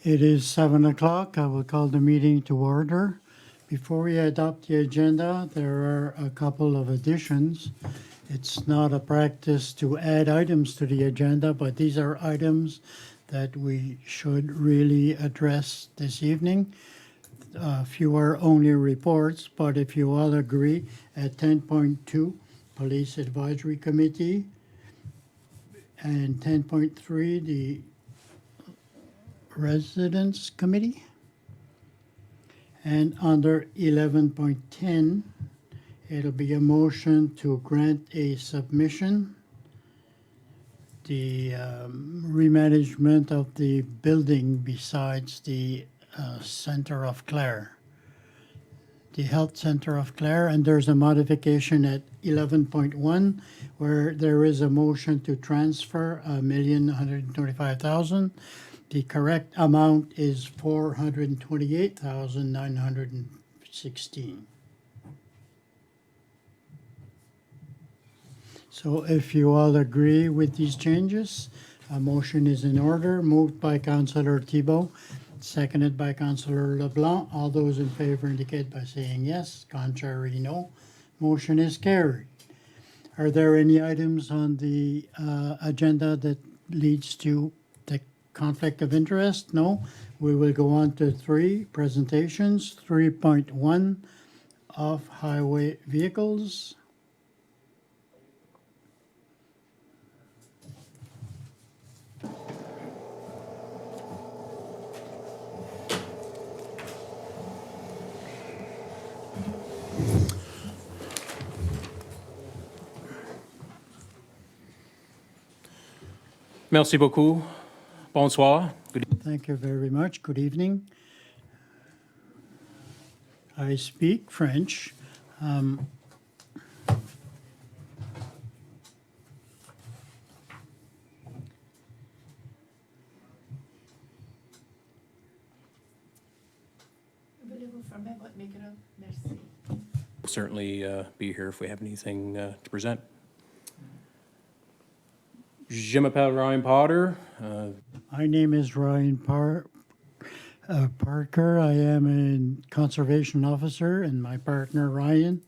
It is 7 o'clock. I will call the meeting to order. Before we adopt the agenda, there are a couple of additions. It's not a practice to add items to the agenda, but these are items that we should really address this evening. Fewer only reports, but if you all agree, at 10.2, Police Advisory Committee, and 10.3, the Residents Committee. And under 11.10, it'll be a motion to grant a submission, the remanagement of the building besides the Center of Clare, the Health Center of Clare. And there's a modification at 11.1 where there is a motion to transfer $1,125,000. The correct amount is $428,916. So if you all agree with these changes, a motion is in order. Moved by Councillor Thibault, seconded by Councillor LeBlanc. All those in favor indicate by saying yes. Contrary, no. Motion is carried. Are there any items on the agenda that leads to the conflict of interest? No. We will go on to 3 presentations. 3.1 off-highway vehicles. Merci beaucoup. Bonsoir. Thank you very much. Good evening. I speak French. We'll certainly be here if we have anything to present. Je m'appelle Ryan Potter. My name is Ryan Parker. I am a conservation officer, and my partner Ryan.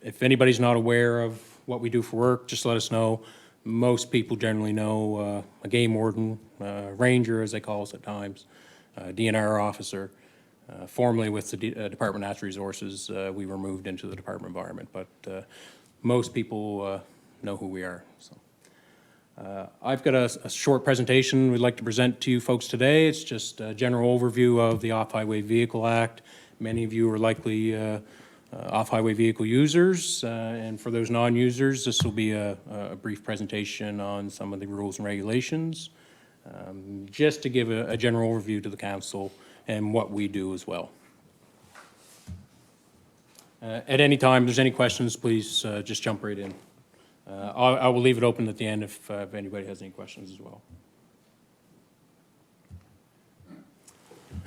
If anybody's not aware of what we do for work, just let us know. Most people generally know a game warden, ranger as they call us at times, DNR officer. Formerly with the Department of Natural Resources, we were moved into the Department of Environment, but most people know who we are. So, I've got a short presentation we'd like to present to you folks today. It's just a general overview of the Off-Highway Vehicle Act. Many of you are likely off-highway vehicle users, and for those non-users, this will be a brief presentation on some of the rules and regulations, just to give a general overview to the council and what we do as well. At any time, if there's any questions, please just jump right in. I will leave it open at the end if anybody has any questions as well.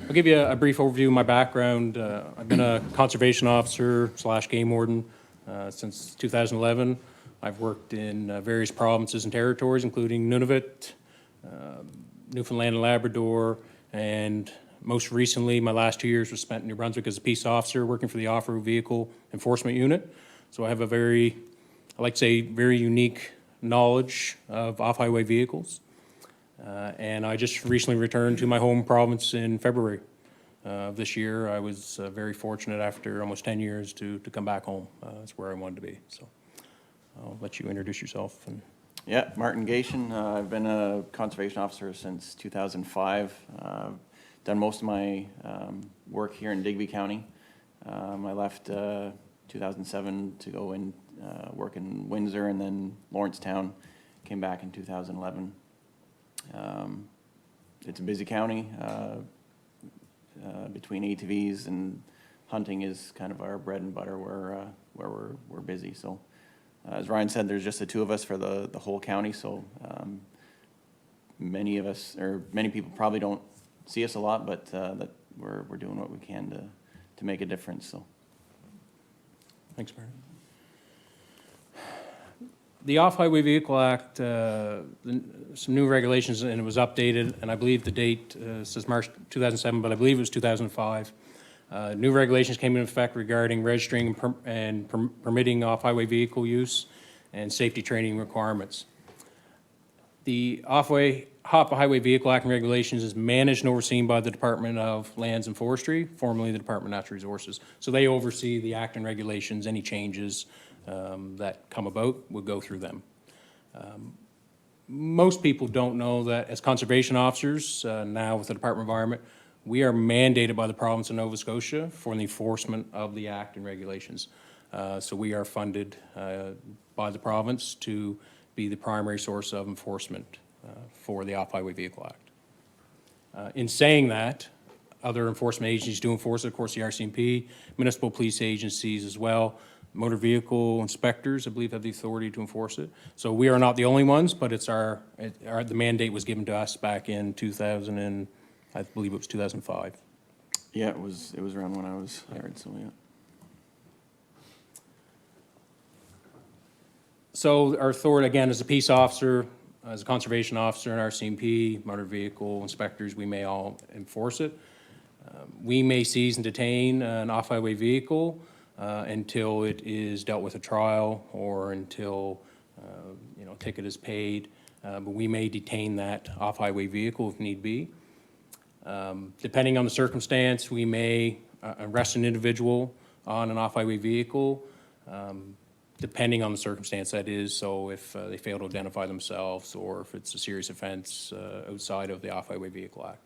I'll give you a brief overview of my background. I've been a conservation officer / game warden since 2011. I've worked in various provinces and territories, including Nunavut, Newfoundland and Labrador, and most recently, my last 2 years was spent in New Brunswick as a peace officer working for the Off-Road Vehicle Enforcement Unit. So I have a I like to say, very unique knowledge of off-highway vehicles. And I just recently returned to my home province in February of this year. I was very fortunate after almost 10 years to come back home. That's where I wanted to be. So I'll let you introduce yourself. Yeah, Martin Gation. I've been a conservation officer since 2005. Done most of my work here in Digby County. I left 2007 to go and work in Windsor and then Lawrencetown. Came back in 2011. It's a busy county. Between ATVs and hunting is kind of our bread and butter where we're busy. So as Ryan said, there's just the two of us for the whole county. So many of us, or many people probably don't see us a lot, but that we're doing what we can to make a difference. So, thanks, Martin. The Off-Highway Vehicle Act, some new regulations, and it was updated, and I believe the date says March 2007, but I believe it was 2005. New regulations came into effect regarding registering and permitting off-highway vehicle use and safety training requirements. The Off-Highway Vehicle Act and regulations is managed and overseen by the Department of Lands and Forestry, formerly the Department of Natural Resources. So they oversee the act and regulations. Any changes that come about would go through them. Most people don't know that as conservation officers, now with the Department of Environment, we are mandated by the province of Nova Scotia for the enforcement of the act and regulations. So we are funded by the province to be the primary source of enforcement for the Off-Highway Vehicle Act. In saying that, other enforcement agencies do enforce it, of course, the RCMP, municipal police agencies as well. Motor vehicle inspectors, I believe, have the authority to enforce it. So we are not the only ones, but it's the mandate was given to us back in 2000 and I believe it was 2005. Yeah, it was around when I was hired, so yeah. So our authority, again, as a peace officer, as a conservation officer, and RCMP, motor vehicle inspectors, we may all enforce it. We may seize and detain an off-highway vehicle until it is dealt with a trial or until, a ticket is paid. But we may detain that off-highway vehicle if need be. Depending on the circumstance, we may arrest an individual on an off-highway vehicle, depending on the circumstance that is. So if they fail to identify themselves or if it's a serious offense outside of the Off-Highway Vehicle Act.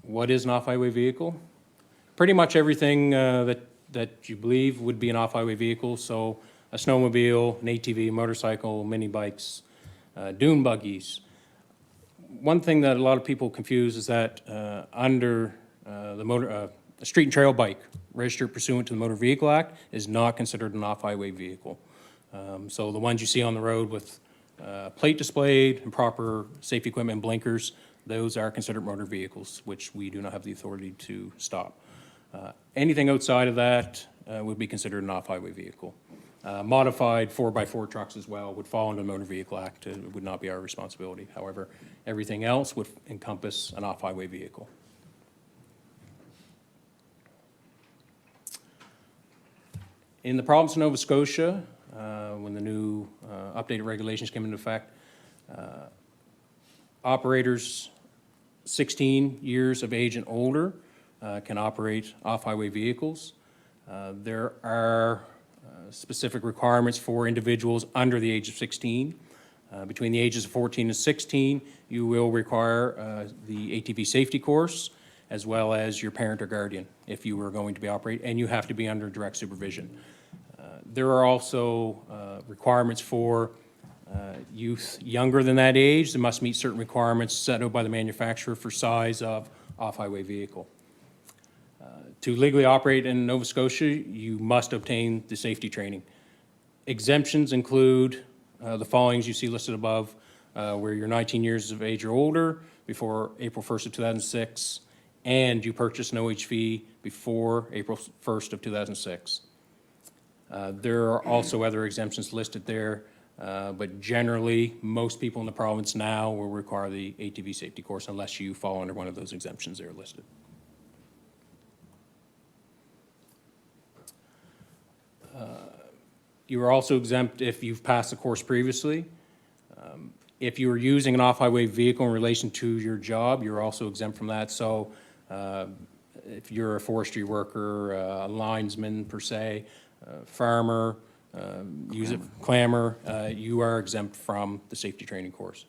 What is an off-highway vehicle? Pretty much everything that you believe would be an off-highway vehicle. So a snowmobile, an ATV, motorcycle, mini bikes, dune buggies. One thing that a lot of people confuse is that under a street and trail bike registered pursuant to the Motor Vehicle Act is not considered an off-highway vehicle. So the ones you see on the road with plate displayed and proper safety equipment and blinkers, those are considered motor vehicles, which we do not have the authority to stop. Anything outside of that would be considered an off-highway vehicle. Modified 4x4 trucks as well would fall under the Motor Vehicle Act. It would not be our responsibility. However, everything else would encompass an off-highway vehicle. In the province of Nova Scotia, when the new updated regulations came into effect, operators 16 years of age and older can operate off-highway vehicles. There are specific requirements for individuals under the age of 16. Between the ages of 14 and 16, you will require the ATV safety course as well as your parent or guardian if you were going to be operating, and you have to be under direct supervision. There are also requirements for youth younger than that age. They must meet certain requirements set out by the manufacturer for size of off-highway vehicle. To legally operate in Nova Scotia, you must obtain the safety training. Exemptions include the following you see listed above, where you're 19 years of age or older before April 1st of 2006, and you purchased an OHV before April 1st of 2006. There are also other exemptions listed there, but generally, most people in the province now will require the ATV safety course unless you fall under one of those exemptions that are listed. You are also exempt if you've passed the course previously. If you are using an off-highway vehicle in relation to your job, you're also exempt from that. So if you're a forestry worker, a linesman per se, farmer, clamor, you are exempt from the safety training course.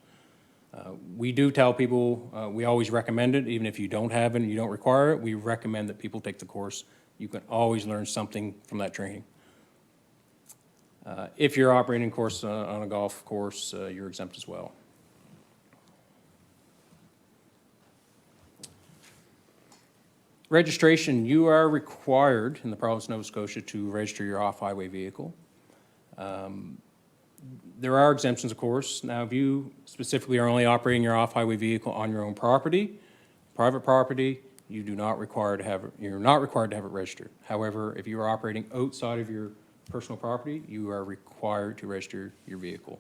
We do tell people, we always recommend it, even if you don't have it and you don't require it, we recommend that people take the course. You can always learn something from that training. If you're operating course on a golf course, you're exempt as well. Registration, you are required in the province of Nova Scotia to register your off-highway vehicle. There are exemptions, of course. Now, if you specifically are only operating your off-highway vehicle on your own property, private property, you're not required to have it registered. However, if you are operating outside of your personal property, you are required to register your vehicle.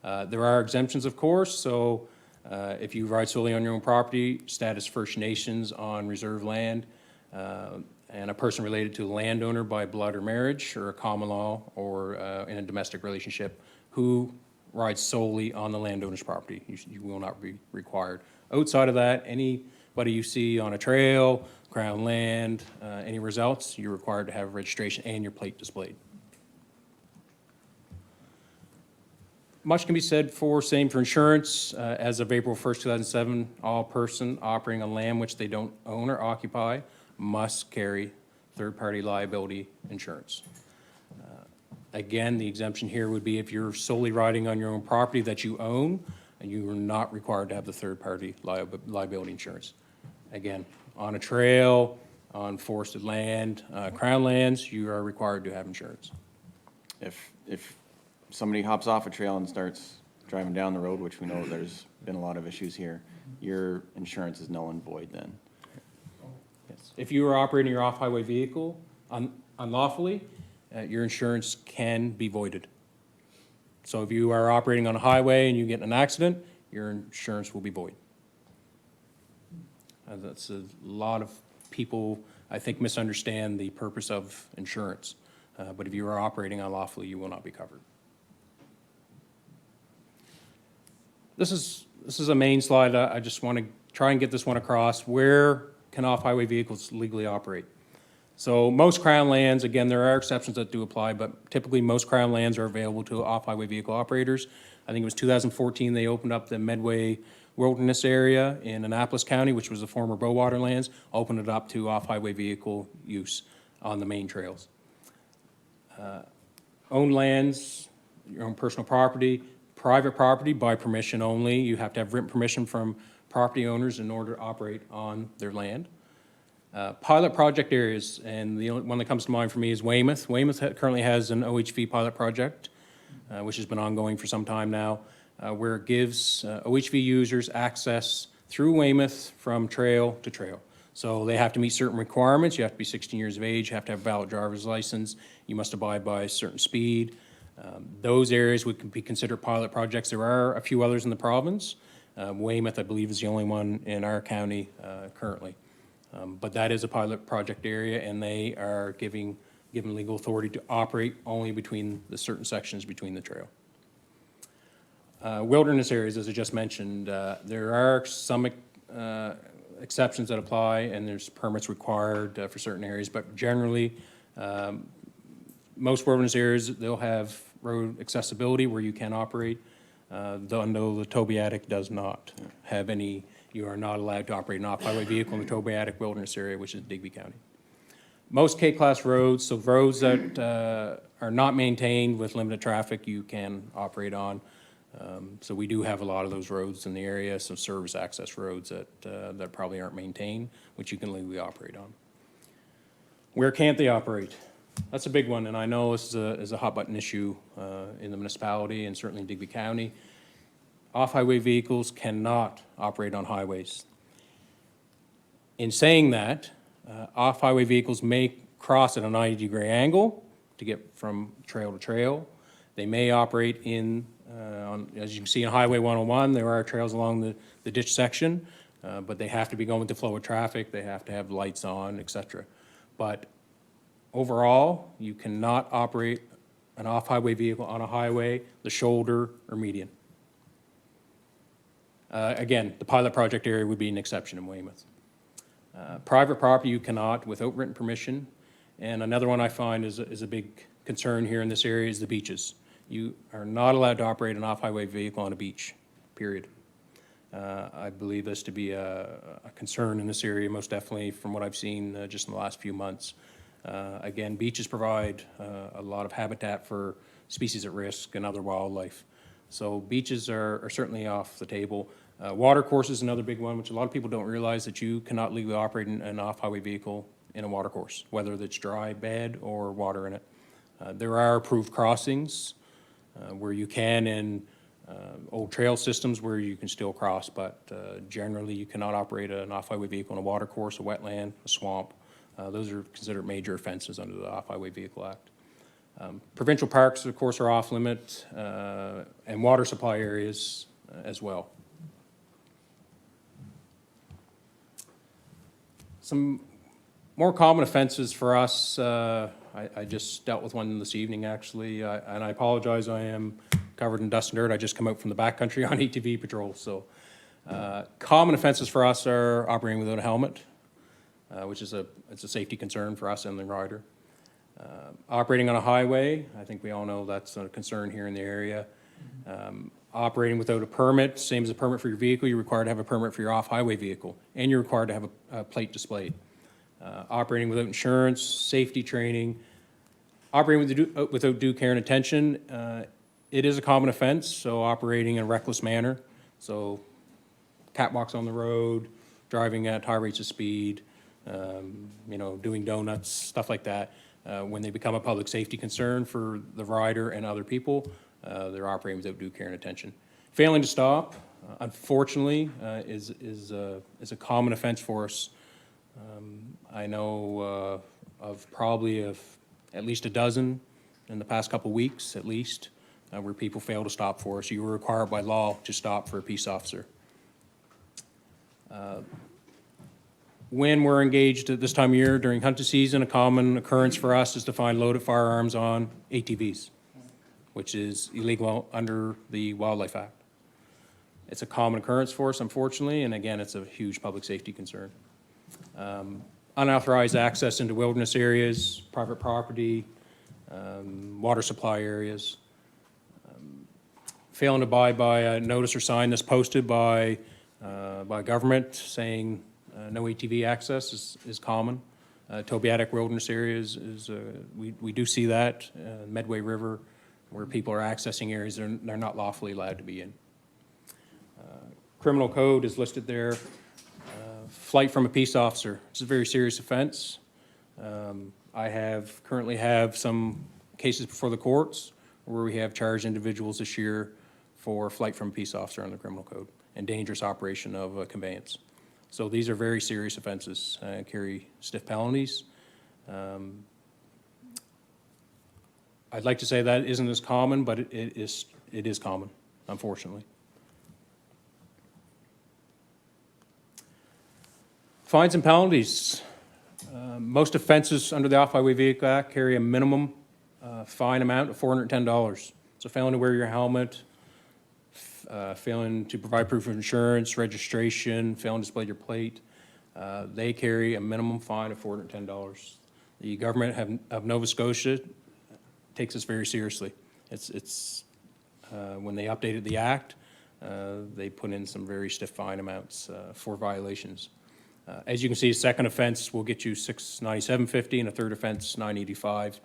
There are exemptions, of course, so if you ride solely on your own property, status First Nations on reserved land, and a person related to a landowner by blood or marriage, or a common law, or in a domestic relationship, who rides solely on the landowner's property. You will not be required. Outside of that, anybody you see on a trail, crown land, anywhere else, you're required to have registration and your plate displayed. Much can be said for insurance. As of April 1st, 2007, all person operating on land which they don't own or occupy must carry third-party liability insurance. Again, the exemption here would be if you're solely riding on your own property that you own, and you are not required to have the third-party liability insurance. Again, on a trail, on forested land, crown lands, you are required to have insurance. If somebody hops off a trail and starts driving down the road, which we know there's been a lot of issues here, your insurance is null and void then. Yes. If you are operating your off-highway vehicle unlawfully, your insurance can be voided. So if you are operating on a highway and you get in an accident, your insurance will be void. That's a lot of people, I think, misunderstand the purpose of insurance. But if you are operating unlawfully, you will not be covered. This is a main slide. I just want to try and get this one across. Where can off-highway vehicles legally operate? So most crown lands, again, there are exceptions that do apply, but typically most crown lands are available to off-highway vehicle operators. I think it was 2014 they opened up the Medway Wilderness area in Annapolis County, which was the former Bowater lands, opened it up to off-highway vehicle use on the main trails. Owned lands, your own personal property, private property by permission only. You have to have written permission from property owners in order to operate on their land. Pilot project areas, and the only one that comes to mind for me is Weymouth. Weymouth currently has an OHV pilot project, which has been ongoing for some time now, where it gives OHV users access through Weymouth from trail to trail. So they have to meet certain requirements. You have to be 16 years of age, you have to have a valid driver's license, you must abide by a certain speed. Those areas would be considered pilot projects. There are a few others in the province. Weymouth, I believe, is the only one in our county currently. But that is a pilot project area, and they are given legal authority to operate only between the certain sections between the trail. Wilderness areas, as I just mentioned, there are some exceptions that apply, and there's permits required for certain areas, but generally, most wilderness areas, they'll have road accessibility where you can operate, though the Tobeatic does not have any. You are not allowed to operate an off-highway vehicle in the Tobeatic Wilderness Area, which is Digby County. Most K-class roads, so roads that are not maintained with limited traffic, you can operate on. So we do have a lot of those roads in the area, some service access roads that probably aren't maintained, which you can legally operate on. Where can't they operate? That's a big one, and I know this is a hot-button issue in the municipality and certainly in Digby County. Off-highway vehicles cannot operate on highways. In saying that, off-highway vehicles may cross at a 90-degree angle to get from trail to trail. They may operate as you can see in Highway 101, there are trails along the ditch section, but they have to be going with the flow of traffic, they have to have lights on, etc. But overall, you cannot operate an off-highway vehicle on a highway, the shoulder, or median. Again, the pilot project area would be an exception in Weymouth. Private property you cannot without written permission. And another one I find is a big concern here in this area is the beaches. You are not allowed to operate an off-highway vehicle on a beach, period. I believe this to be a concern in this area, most definitely from what I've seen just in the last few months. Again, beaches provide a lot of habitat for species at risk and other wildlife. So beaches are certainly off the table. Water course is another big one, which a lot of people don't realize that you cannot legally operate an off-highway vehicle in a water course, whether it's dry bed or water in it. There are approved crossings where you can, in old trail systems where you can still cross, but generally you cannot operate an off-highway vehicle in a water course, a wetland, a swamp. Those are considered major offenses under the Off-Highway Vehicle Act. Provincial parks, of course, are off limit, and water supply areas as well. Some more common offenses for us, I just dealt with one this evening, actually, and I apologize, I am covered in dust and dirt. I just come out from the backcountry on ATV patrol, so. Common offenses for us are operating without a helmet, which is it's a safety concern for us and the rider. Operating on a highway, I think we all know that's a concern here in the area. Operating without a permit, same as a permit for your vehicle, you're required to have a permit for your off-highway vehicle, and you're required to have a plate displayed. Operating without insurance, safety training, operating without due care and attention, it is a common offense, so operating in a reckless manner, so catwalks on the road, driving at high rates of speed, you know, doing donuts, stuff like that. When they become a public safety concern for the rider and other people, they're operating without due care and attention. Failing to stop, unfortunately, is a common offense for us. I know of at least a dozen in the past couple weeks, at least, where people fail to stop for us. You are required by law to stop for a peace officer. When we're engaged at this time of year during hunting season, a common occurrence for us is to find loaded firearms on ATVs, which is illegal under the Wildlife Act. It's a common occurrence for us, unfortunately, and again, it's a huge public safety concern. Unauthorized access into wilderness areas, private property, water supply areas. Failing to abide by a notice or sign that's posted by government saying no ATV access is common. Tobiatic wilderness areas we do see that. Medway River, where people are accessing areas they're not lawfully allowed to be in. Criminal code is listed there. Flight from a peace officer. It's a very serious offense. I currently have some cases before the courts where we have charged individuals this year for flight from a peace officer under the criminal code and dangerous operation of a conveyance. So these are very serious offenses, carry stiff penalties. I'd like to say that isn't as common, but it is common, unfortunately. Fines and penalties. Most offenses under the Off-Highway Vehicle Act carry a minimum fine amount of $410. So failing to wear your helmet, failing to provide proof of insurance, registration, failing to display your plate, they carry a minimum fine of $410. The government of Nova Scotia takes this very seriously. It's when they updated the act, they put in some very stiff fine amounts for violations. As you can see, a second offense will get you $697.50 and a third offense $985.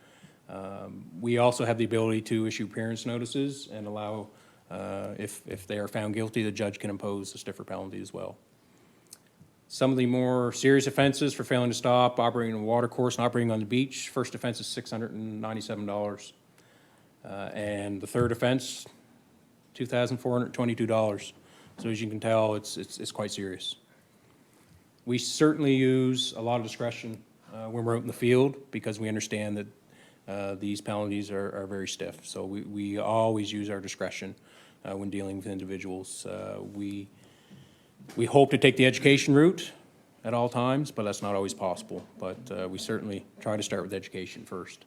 We also have the ability to issue appearance notices and allow, if they are found guilty, the judge can impose a stiffer penalty as well. Some of the more serious offenses for failing to stop, operating in a water course and operating on the beach, first offense is $697. And the third offense, $2,422. So as you can tell, it's quite serious. We certainly use a lot of discretion when we're out in the field because we understand that these penalties are very stiff. So we always use our discretion when dealing with individuals. We hope to take the education route at all times, but that's not always possible. But we certainly try to start with education first.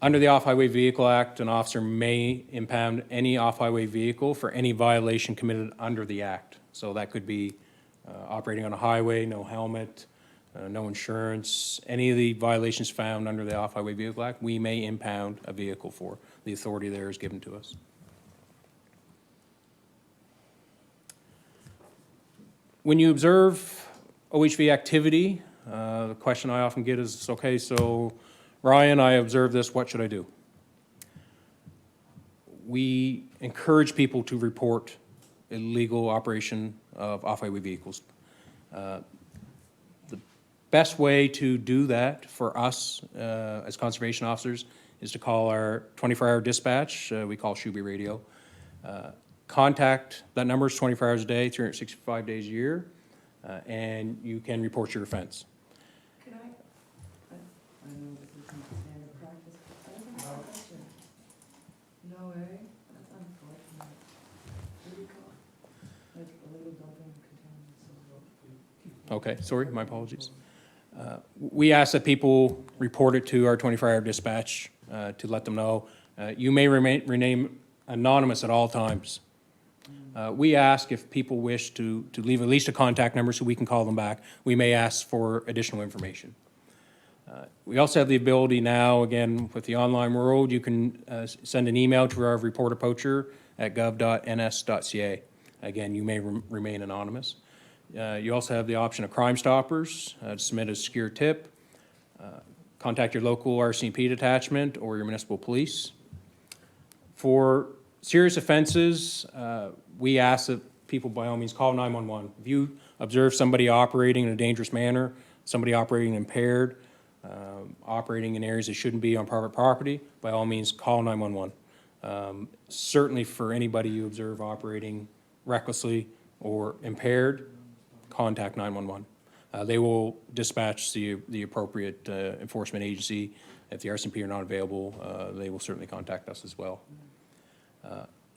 Under the Off-Highway Vehicle Act, an officer may impound any off-highway vehicle for any violation committed under the Act. So that could be operating on a highway, no helmet, no insurance, any of the violations found under the Off-Highway Vehicle Act, we may impound a vehicle for. The authority there is given to us. When you observe OHV activity, the question I often get is, okay, so Ryan, I observed this, what should I do? We encourage people to report illegal operation of off-highway vehicles. The best way to do that for us as conservation officers is to call our 24-hour dispatch, we call Shuby Radio. Contact, that number is 24 hours a day, 365 days a year, and you can report your offense. Can I know this isn't standard practice, but I have a question. No way, that's unfortunate. What do you call it? Like illegal dumping contaminants. Okay, sorry, my apologies. We ask that people report it to our 24-hour dispatch to let them know. You may remain anonymous at all times. We ask if people wish to leave at least a contact number so we can call them back. We may ask for additional information. We also have the ability now, again, with the online world, you can send an email to our reporter poacher at gov.ns.ca. Again, you may remain anonymous. You also have the option of Crime Stoppers to submit a secure tip, contact your local RCMP detachment or your municipal police. For serious offenses, we ask that people by all means call 911. If you observe somebody operating in a dangerous manner, somebody operating impaired, operating in areas they shouldn't be on private property, by all means call 911. Certainly for anybody you observe operating recklessly or impaired, contact 911. They will dispatch the appropriate enforcement agency. If the RCMP are not available, they will certainly contact us as well.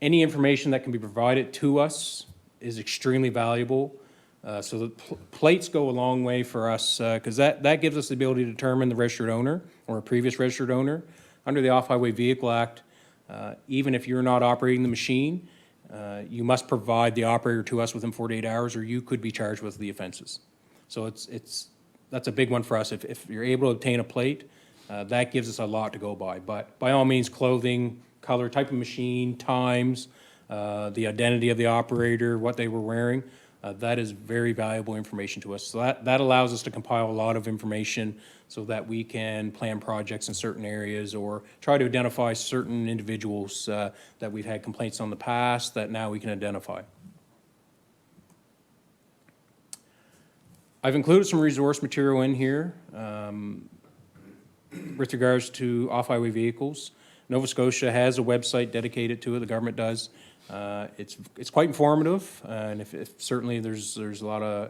Any information that can be provided to us is extremely valuable. So the plates go a long way for us because that gives us the ability to determine the registered owner or a previous registered owner. Under the Off-Highway Vehicle Act, even if you're not operating the machine, you must provide the operator to us within 48 hours or you could be charged with the offenses. So that's a big one for us. If you're able to obtain a plate, that gives us a lot to go by. But by all means, clothing, color, type of machine, times, the identity of the operator, what they were wearing, that is very valuable information to us. So that allows us to compile a lot of information so that we can plan projects in certain areas or try to identify certain individuals that we've had complaints on in the past that now we can identify. I've included some resource material in here with regards to off-highway vehicles. Nova Scotia has a website dedicated to it, the government does. It's quite informative, and if certainly there's a lot of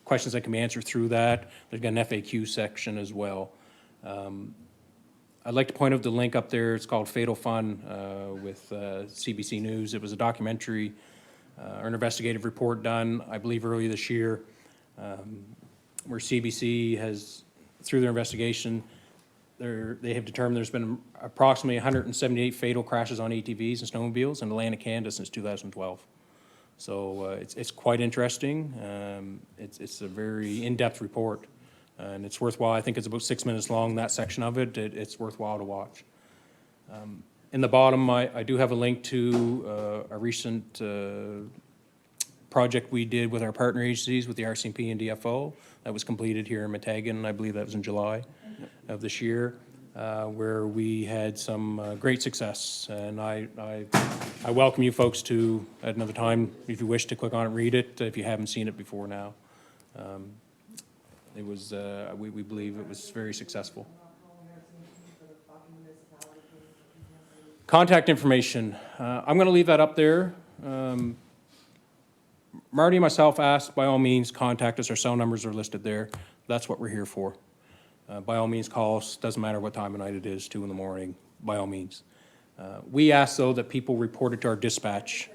questions that can be answered through that. There's got an FAQ section as well. I'd like to point out the link up there. It's called Fatal Fun with CBC News. It was a documentary or an investigative report done, I believe, earlier this year, where CBC has, through their investigation, they have determined there's been approximately 178 fatal crashes on ATVs and snowmobiles in Atlantic Canada since 2012. So it's quite interesting. It's a very in-depth report, and it's worthwhile. I think it's about 6 minutes long, that section of it. It's worthwhile to watch. In the bottom, I do have a link to a recent project we did with our partner agencies, with the RCMP and DFO, that was completed here in Metagan. I believe that was in July of this year, where we had some great success. And I welcome you folks to, at another time, if you wish to click on it, read it, if you haven't seen it before now. It was, we believe it was very successful. Contact information. I'm going to leave that up there. Marty and myself asked, by all means, contact us. Our cell numbers are listed there. That's what we're here for. By all means, call us. Doesn't matter what time of night it is, 2 in the morning, by all means. We ask, though, that people report it to our dispatch.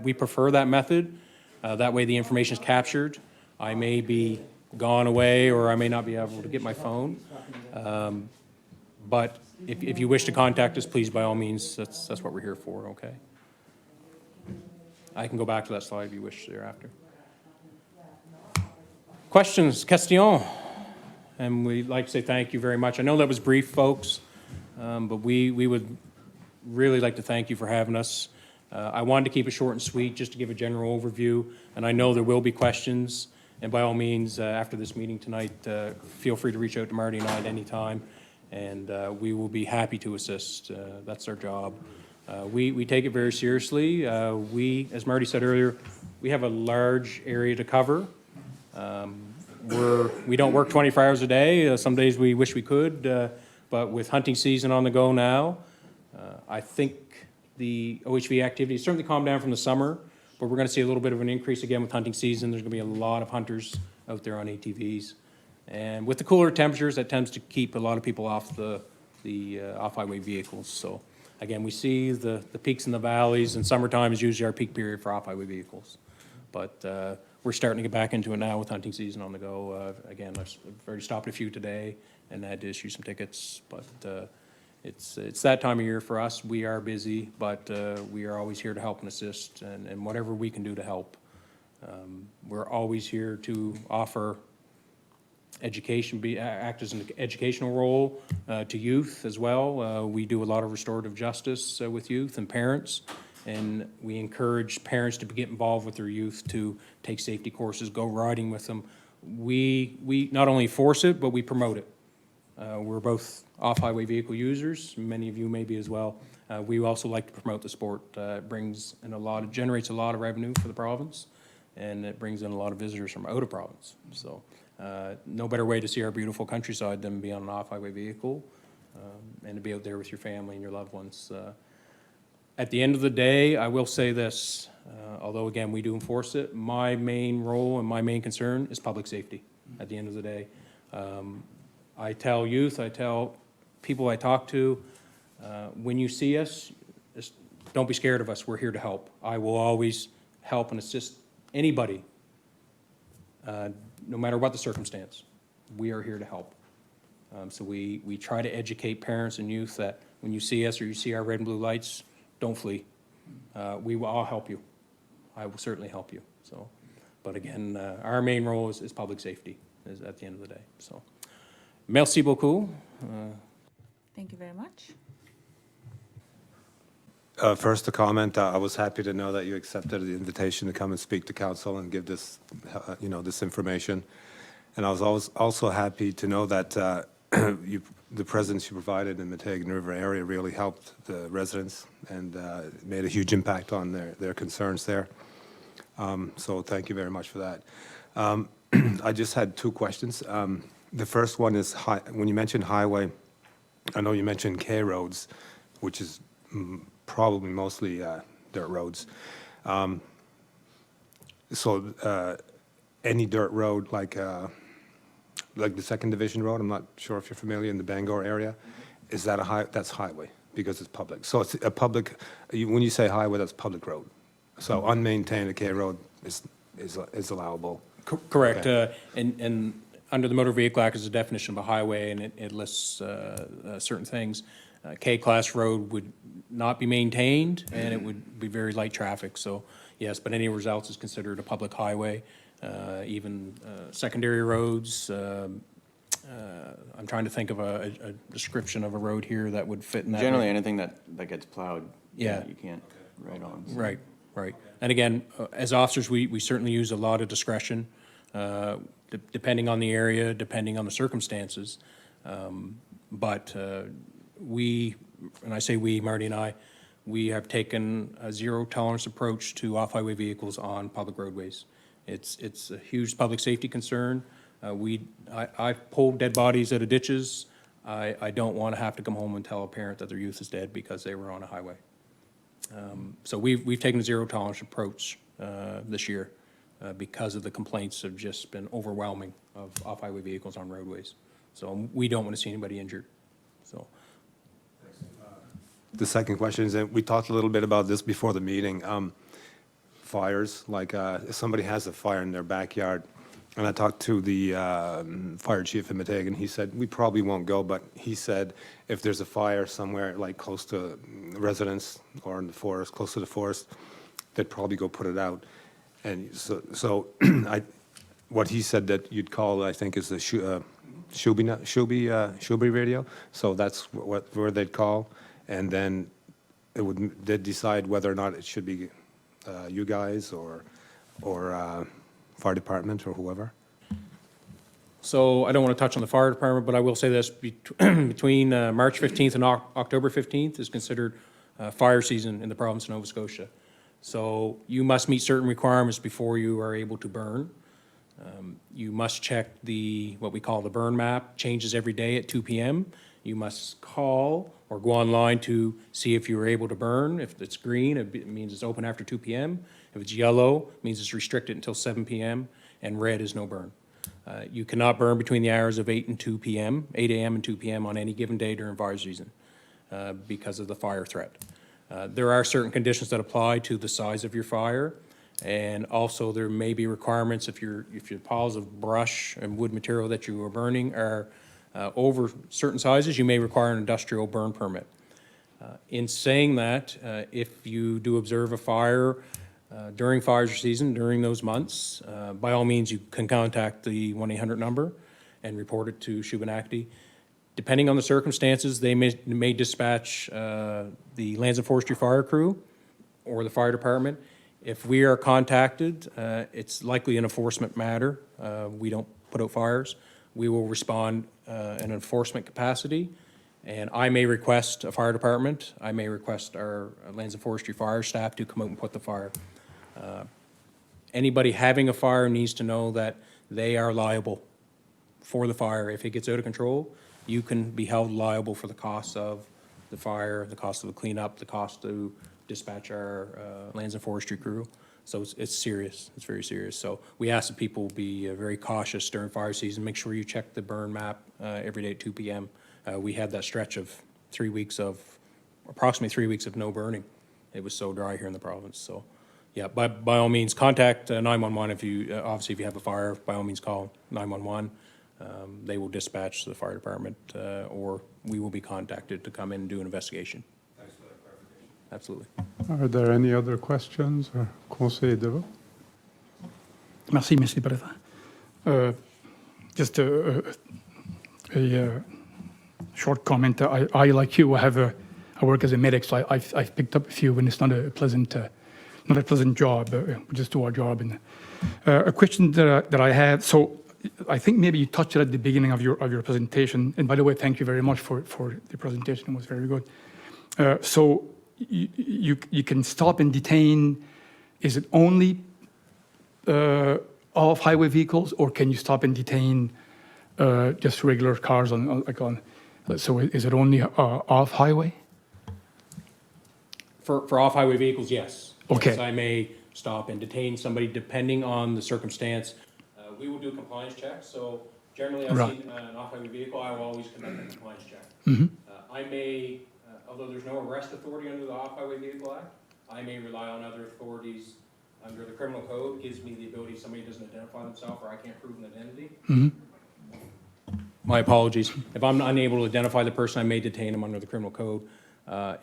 We prefer that method. That way the information is captured. I may be gone away or I may not be able to get my phone. But if you wish to contact us, please, by all means, that's what we're here for, okay? I can go back to that slide if you wish thereafter. Questions, questions? And we'd like to say thank you very much. I know that was brief, folks, but we would really like to thank you for having us. I wanted to keep it short and sweet just to give a general overview, and I know there will be questions. And by all means, after this meeting tonight, feel free to reach out to Marty and I at any time, and we will be happy to assist. That's our job. We take it very seriously. As Marty said earlier, we have a large area to cover. We don't work 24 hours a day. Some days we wish we could, But with hunting season on the go now, I think the OHV activity has certainly calmed down from the summer, but we're gonna see a little bit of an increase again with hunting season. There's gonna be a lot of hunters out there on ATVs. And with the cooler temperatures, that tends to keep a lot of people off the off-highway vehicles. So again, we see the peaks and the valleys, and summertime is usually our peak period for off-highway vehicles. But we're starting to get back into it now with hunting season on the go. Again, I've already stopped a few today and had to issue some tickets, but it's that time of year for us. We are busy, but we are always here to help and assist, and whatever we can do to help. We're always here to offer education, act as an educational role to youth as well. We do a lot of restorative justice with youth and parents, and we encourage parents to get involved with their youth, to take safety courses, go riding with them. We not only force it, but we promote it. We're both off-highway vehicle users, many of you may be as well. We also like to promote the sport. It brings in generates a lot of revenue for the province, and it brings in a lot of visitors from out of province. So no better way to see our beautiful countryside than be on an off-highway vehicle, and to be out there with your family and your loved ones. At the end of the day, I will say this, although again, we do enforce it, my main role and my main concern is public safety at the end of the day. I tell youth, I tell people I talk to, when you see us, just don't be scared of us. We're here to help. I will always help and assist anybody, no matter what the circumstance. We are here to help. So we try to educate parents and youth that when you see us or you see our red and blue lights, don't flee. We will all help you. I will certainly help you. So, but again, our main role is public safety is at the end of the day. So, merci beaucoup. Thank you very much. First, a comment. I was happy to know that you accepted the invitation to come and speak to council and give this, this information. And I was also happy to know that the presence you provided in the Meteghan River area really helped the residents and made a huge impact on their concerns there. So thank you very much for that. I just had two questions. The first one is, when you mentioned highway, I know you mentioned K roads, which is probably mostly dirt roads. So any dirt road like the Second Division Road, I'm not sure if you're familiar in the Bangor area, is that that's highway because it's public. So it's a public, when you say highway, that's public road. So unmaintained K road is allowable. Correct. Okay. And under the Motor Vehicle Act is a definition of a highway, and it lists certain things. K-class road would not be maintained, and it would be very light traffic. So yes, but anywhere else is considered a public highway. Even secondary roads. I'm trying to think of a description of a road here that would fit in that. Generally, anything that gets plowed, Yeah. you can't ride on. So. Right, right. And again, as officers, we certainly use a lot of discretion, depending on the area, depending on the circumstances. But and I say we, Marty and I, we have taken a zero tolerance approach to off-highway vehicles on public roadways. It's a huge public safety concern. I've pulled dead bodies out of ditches. I don't want to have to come home and tell a parent that their youth is dead because they were on a highway. So we've taken a zero tolerance approach this year because of the complaints have just been overwhelming of off-highway vehicles on roadways. So we don't want to see anybody injured. So. The second question is, we talked a little bit about this before the meeting. Fires, like if somebody has a fire in their backyard, and I talked to the fire chief in Meteghan, he said, we probably won't go, but he said if there's a fire somewhere like close to residence or in the forest, close to the forest, they'd probably go put it out. And so what he said that you'd call, I think, is the Shubi radio. So that's where they'd call, and then they'd decide whether or not it should be you guys or fire department or whoever. So I don't want to touch on the fire department, but I will say this, between March 15th and October 15th is considered fire season in the province of Nova Scotia. So you must meet certain requirements before you are able to burn. You must check what we call the burn map, changes every day at 2 p.m. You must call or go online to see if you were able to burn. If it's green, it means it's open after 2 p.m. If it's yellow, it means it's restricted until 7 p.m., and red is no burn. You cannot burn between the hours of 8 and 2 p.m., 8 a.m. and 2 p.m. on any given day during fire season because of the fire threat. There are certain conditions that apply to the size of your fire, and also there may be requirements if your piles of brush and wood material that you are burning are over certain sizes, you may require an industrial burn permit. In saying that, if you do observe a fire during fire season, during those months, by all means, you can contact the 1-800 number and report it to Shubenacadie. Depending on the circumstances, they may dispatch the Lands and Forestry Fire Crew or the fire department. If we are contacted, it's likely an enforcement matter. We don't put out fires. We will respond in an enforcement capacity, and I may request a fire department. I may request our Lands and Forestry fire staff to come out and put the fire. Anybody having a fire needs to know that they are liable for the fire. If it gets out of control, you can be held liable for the cost of the fire, the cost of the cleanup, the cost to dispatch our Lands and Forestry crew. So it's serious. It's very serious. So we ask that people be very cautious during fire season. Make sure you check the burn map every day at 2 p.m. We had that stretch of approximately 3 weeks of no burning. It was so dry here in the province. So, yeah, by all means, contact 911 if you, obviously if you have a fire, by all means call 911. They will dispatch the fire department or we will be contacted to come in and do an investigation. Thanks for that clarification. Absolutely. Are there any other questions? Conseiller Deveau? Merci, Mr. Président. Just a short comment. I like you, I work as a medic, so I've picked up a few, and it's not a pleasant job. We just do our job. And a question that I have. So I think maybe you touched it at the beginning of your presentation. And by the way, thank you very much for the presentation. It was very good. So you can stop and detain. Is it only off-highway vehicles, or can you stop and detain just regular cars on? So is it only off-highway? For off-highway vehicles, yes. Okay. Yes, I may stop and detain somebody depending on the circumstance. We will do compliance checks. So generally, I've Right. seen an off-highway vehicle, I will always conduct a compliance check. Mm-hmm. I may, although there's no arrest authority under the Off-Highway Vehicle Act, I may rely on other authorities under the criminal code. Gives me the ability, if somebody doesn't identify themselves or I can't prove an identity. Mm-hmm. My apologies. If I'm unable to identify the person, I may detain them under the criminal code.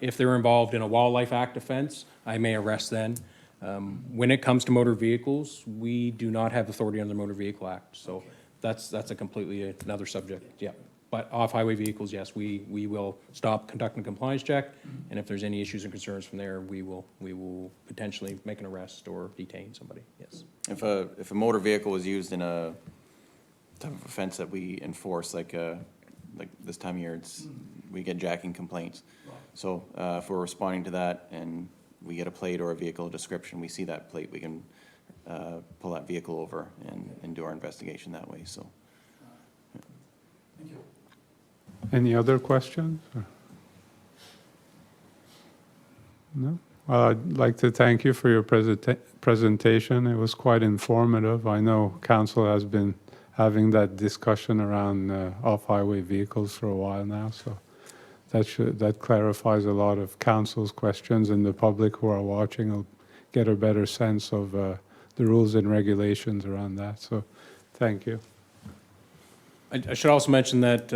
If they're involved in a Wildlife Act offense, I may arrest then. When it comes to motor vehicles, we do not have authority under the Motor Vehicle Act, so that's a completely another subject, yeah. But off-highway vehicles, yes, we will stop, conduct a compliance check, and if there's any issues and concerns from there, we will potentially make an arrest or detain somebody, yes. If a motor vehicle is used in a type of offense that we enforce, like this time of year, we get jacking complaints. So if we're responding to that and we get a plate or a vehicle description, we see that plate, we can pull that vehicle over and do our investigation that way, so. Thank you. Any other questions? No? Well, I'd like to thank you for your presentation. It was quite informative. I know council has been having that discussion around off-highway vehicles for a while now, so that clarifies a lot of council's questions, and the public who are watching will get a better sense of the rules and regulations around that. So thank you. I should also mention that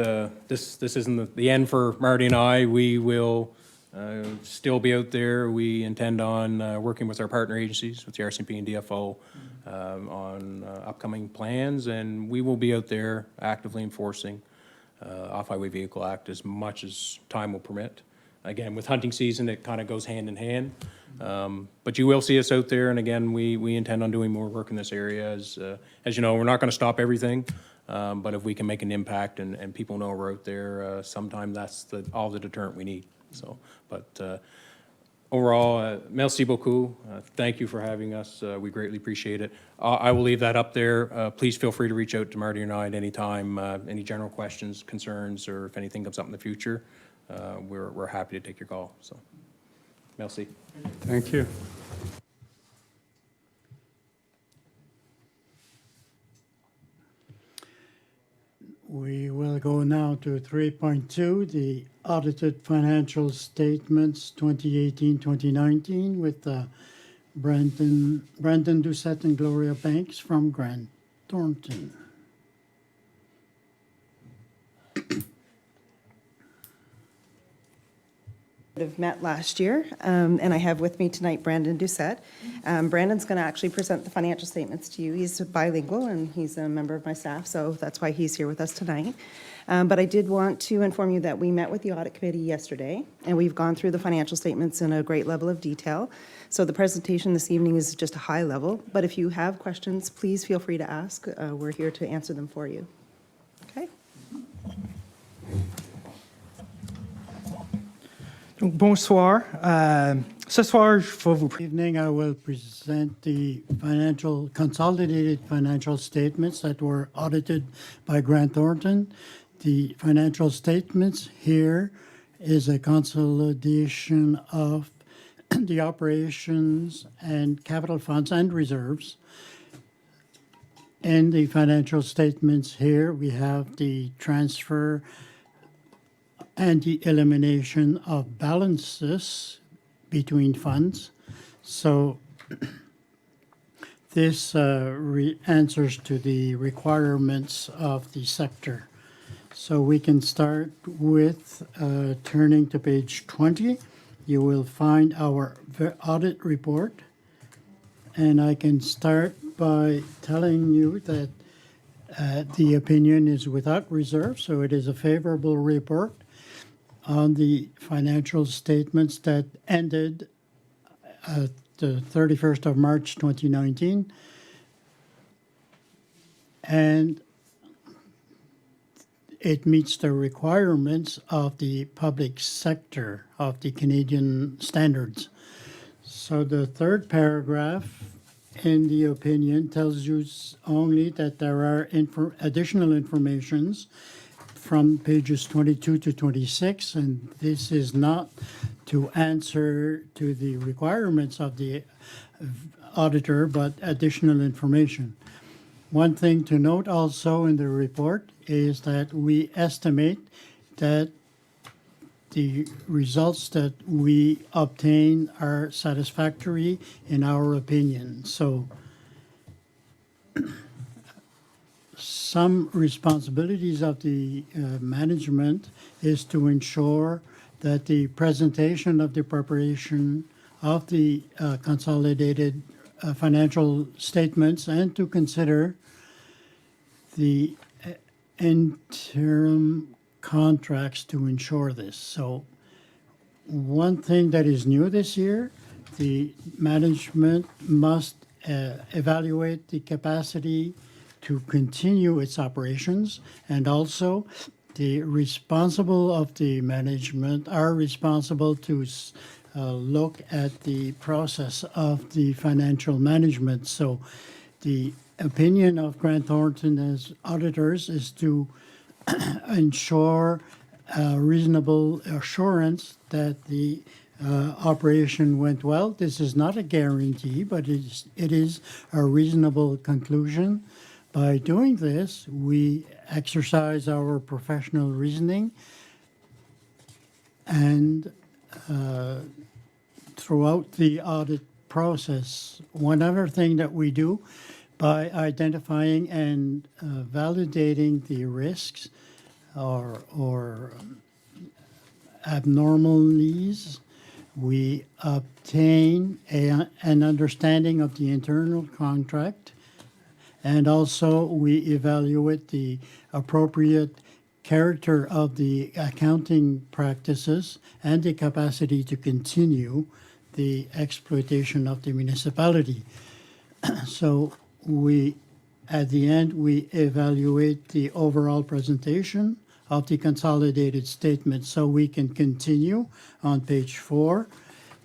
this isn't the end for Marty and I. We will still be out there. We intend on working with our partner agencies, with the RCMP and DFO, on upcoming plans, and we will be out there actively enforcing Off-Highway Vehicle Act as much as time will permit. Again, with hunting season, it kind of goes hand in hand. But you will see us out there, and again, we intend on doing more work in this area. As you know, we're not going to stop everything, but if we can make an impact and people know we're out there, sometimes that's all the deterrent we need. So, but Overall, merci beaucoup. Thank you for having us. We greatly appreciate it. I will leave that up there. Please feel free to reach out to Marty or I at any time, any general questions, concerns, or if anything comes up in the future. We're happy to take your call. So, merci. Thank you. We will go now to 3.2, the audited financial statements 2018-2019 with Brandon Doucette and Gloria Banks from Grant Thornton. Have met last year, and I have with me tonight Brandon Doucette. Brandon's going to actually present the financial statements to you. He's bilingual and he's a member of my staff, so that's why he's here with us tonight. But I did want to inform you that we met with the audit committee yesterday, and we've gone through the financial statements in a great level of detail. So the presentation this evening is just a high level, but if you have questions, please feel free to ask. We're here to answer them for you. Okay? Donc, bonsoir. Ce soir, je vais vous Evening, I will present the consolidated financial statements that were audited by Grant Thornton. The financial statements here is a consolidation of the operations and capital funds and reserves. In the financial statements here, we have the transfer and the elimination of balances between funds. So this answers to the requirements of the sector. So we can start with turning to page 20. You will find our audit report. And I can start by telling you that the opinion is without reserve, so it is a favorable report on the financial statements that ended at the 31st of March 2019. And it meets the requirements of the public sector of the Canadian standards. So the third paragraph in the opinion tells you only that there are additional informations from pages 22 to 26, and this is not to answer to the requirements of the auditor, but additional information. One thing to note also in the report is that we estimate that the results that we obtain are satisfactory in our opinion. So some responsibilities of the management is to ensure that the presentation of the preparation of the consolidated financial statements and to consider the interim contracts to ensure this. So one thing that is new this year, the management must evaluate the capacity to continue its operations, and also the responsible of the management are responsible to look at the process of the financial management. So the opinion of Grant Thornton as auditors is to ensure reasonable assurance that the operation went well. This is not a guarantee, but it is a reasonable conclusion. By doing this, we exercise our professional reasoning, and throughout the audit process, one other thing that we do by identifying and validating the risks or abnormalities, we obtain an understanding of the internal contract, and also we evaluate the appropriate character of the accounting practices and the capacity to continue the exploitation of the municipality. So at the end, we evaluate the overall presentation of the consolidated statement. So we can continue on page 4.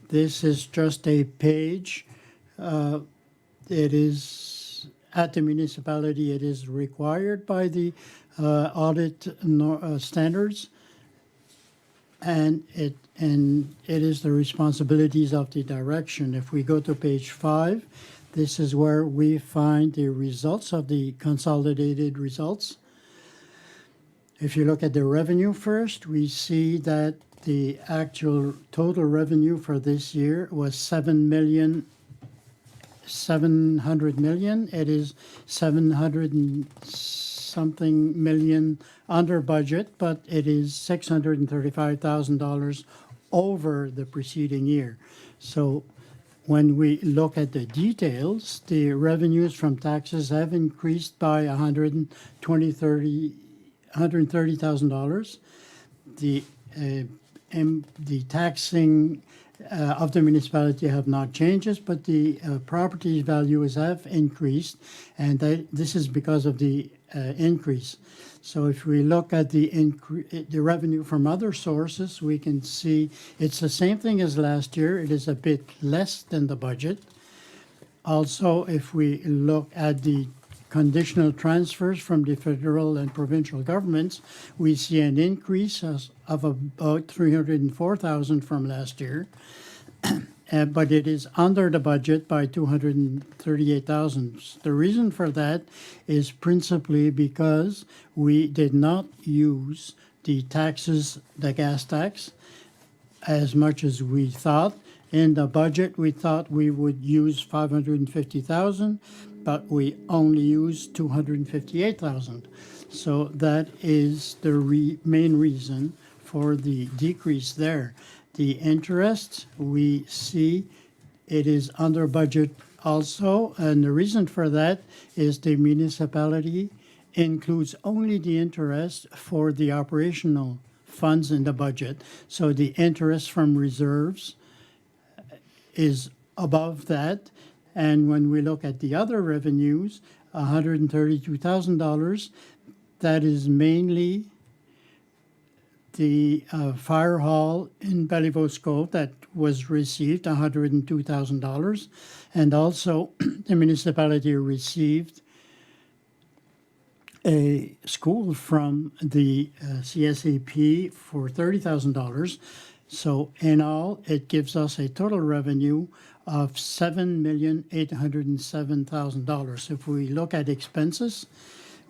This is just a page. It is, at the municipality, it is required by the audit standards. And it is the responsibilities of the direction. If we go to page 5, this is where we find the results of the consolidated results. If you look at the revenue first, we see that the actual total revenue for this year was 700 million. It is 700 and something million under budget, but it is $635,000 over the preceding year. So when we look at the details, the revenues from taxes have increased by $130,000. The taxing of the municipality have not changed, but the property values have increased, and this is because of the increase. So if we look at the revenue from other sources, we can see it's the same thing as last year. It is a bit less than the budget. Also, if we look at the conditional transfers from the federal and provincial governments, we see an increase of about $304,000 from last year. But it is under the budget by $238,000. The reason for that is principally because we did not use the taxes, the gas tax, as much as we thought. In the budget, we thought we would use $550,000, but we only used $258,000. So that is the main reason for the decrease there. The interest, we see it is under budget also, and the reason for that is the municipality includes only the interest for the operational funds in the budget. So the interest from reserves is above that. And when we look at the other revenues, $132,000, that is mainly the fire hall in Bellevaux that was received $102,000, and also the municipality received a school from the CSAP for $30,000. So in all, it gives us a total revenue of $7,807,000. If we look at expenses,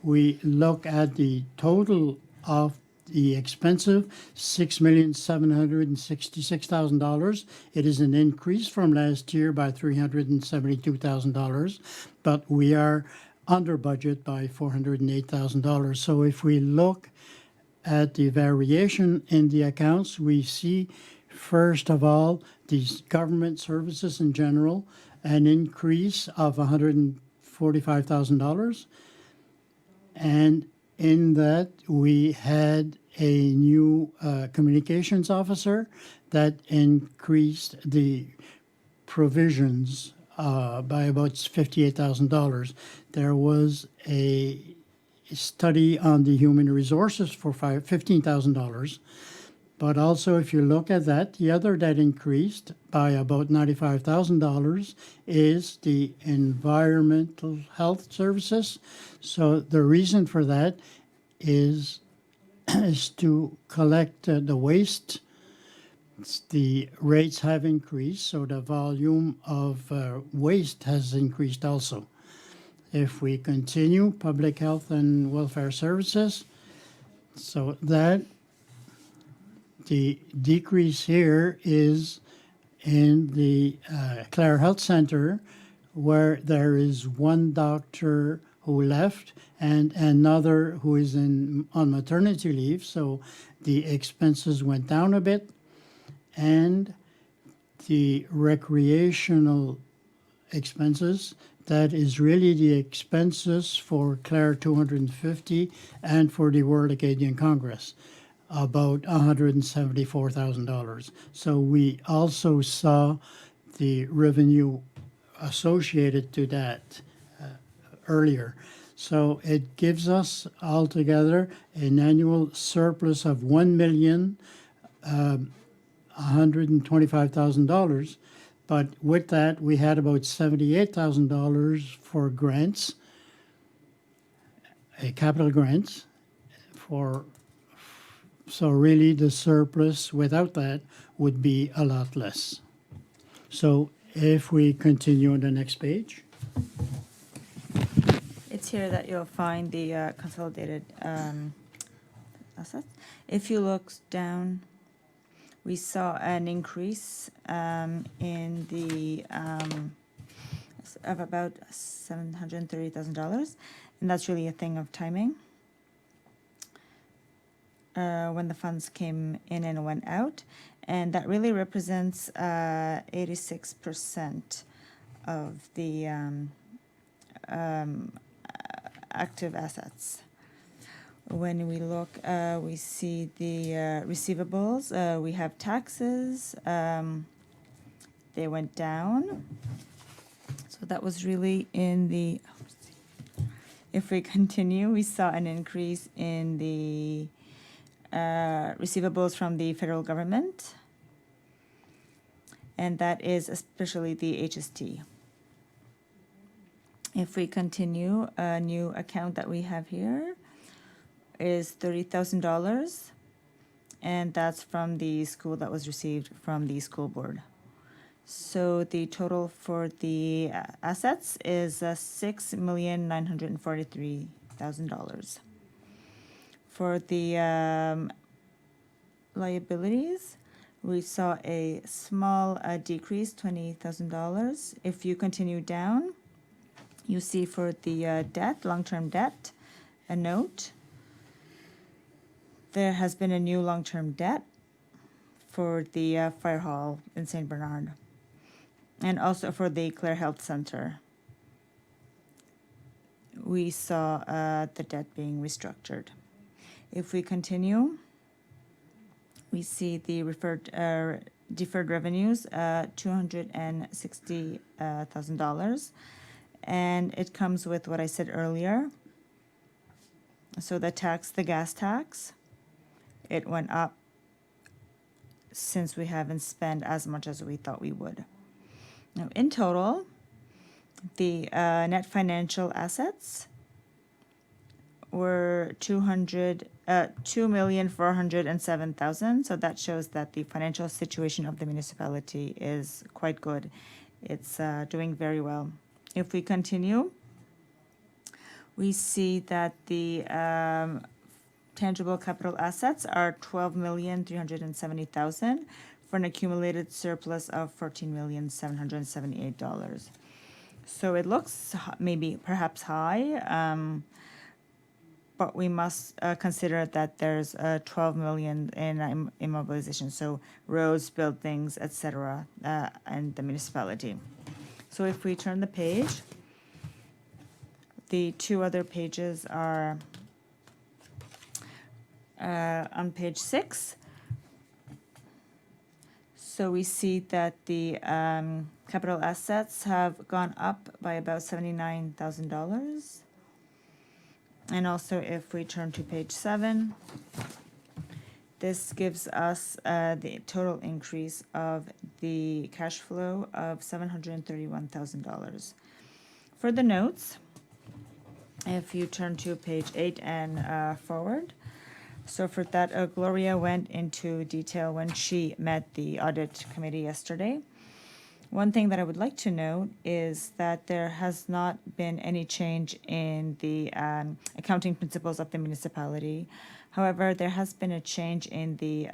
we look at the total of the expensive, $6,766,000. It is an increase from last year by $372,000, but we are under budget by $408,000. So if we look at the variation in the accounts, we see, first of all, these government services in general, an increase of $145,000. And in that, we had a new communications officer that increased the provisions by about $58,000. There was a study on the human resources for $15,000. But also, if you look at that, the other that increased by about $95,000 is the environmental health services. So the reason for that is to collect the waste. The rates have increased, so the volume of waste has increased also. If we continue, public health and welfare services, so that the decrease here is in the Clare Health Center, where there is one doctor who left and another who is on maternity leave, so the expenses went down a bit. And the recreational expenses, that is really the expenses for Clare 250 and for the World Acadian Congress, about $174,000. So we also saw the revenue associated to that earlier. So it gives us altogether an annual surplus of $1,000,000 $125,000. But with that, we had about $78,000 for grants, capital grants for, so really the surplus without that would be a lot less. So if we continue on the next page, It's here that you'll find the consolidated assets. If you look down, we saw an increase in the of about $730,000, and that's really a thing of timing. When the funds came in and went out, and that really represents 86% of the active assets. When we look, we see the receivables. We have taxes. They went down. So that was really in the, if we continue, we saw an increase in the receivables from the federal government. And that is especially the HST. If we continue, a new account that we have here is $30,000, and that's from the school that was received from the school board. So the total for the assets is $6,943,000. For the liabilities, we saw a small decrease, $20,000. If you continue down, you see for the debt, long-term debt, a note. There has been a new long-term debt for the fire hall in St. Bernard, and also for the Clare Health Center. We saw the debt being restructured. If we continue, we see the deferred revenues, $260,000. And it comes with what I said earlier. So the tax, the gas tax, it went up since we haven't spent as much as we thought we would. Now, in total, the net financial assets were $2,407,000. So that shows that the financial situation of the municipality is quite good. It's doing very well. If we continue, we see that the tangible capital assets are $12,370,000 for an accumulated surplus of $14,778. So it looks maybe perhaps high, but we must consider that there's $12 million in immobilization, so roads, buildings, etc., and the municipality. So if we turn the page, the two other pages are on page 6. So we see that the capital assets have gone up by about $79,000. And also if we turn to page 7, this gives us the total increase of the cash flow of $731,000. For the notes, if you turn to page 8 and forward, so for that, Gloria went into detail when she met the audit committee yesterday. One thing that I would like to note is that there has not been any change in the accounting principles of the municipality. However, there has been a change in the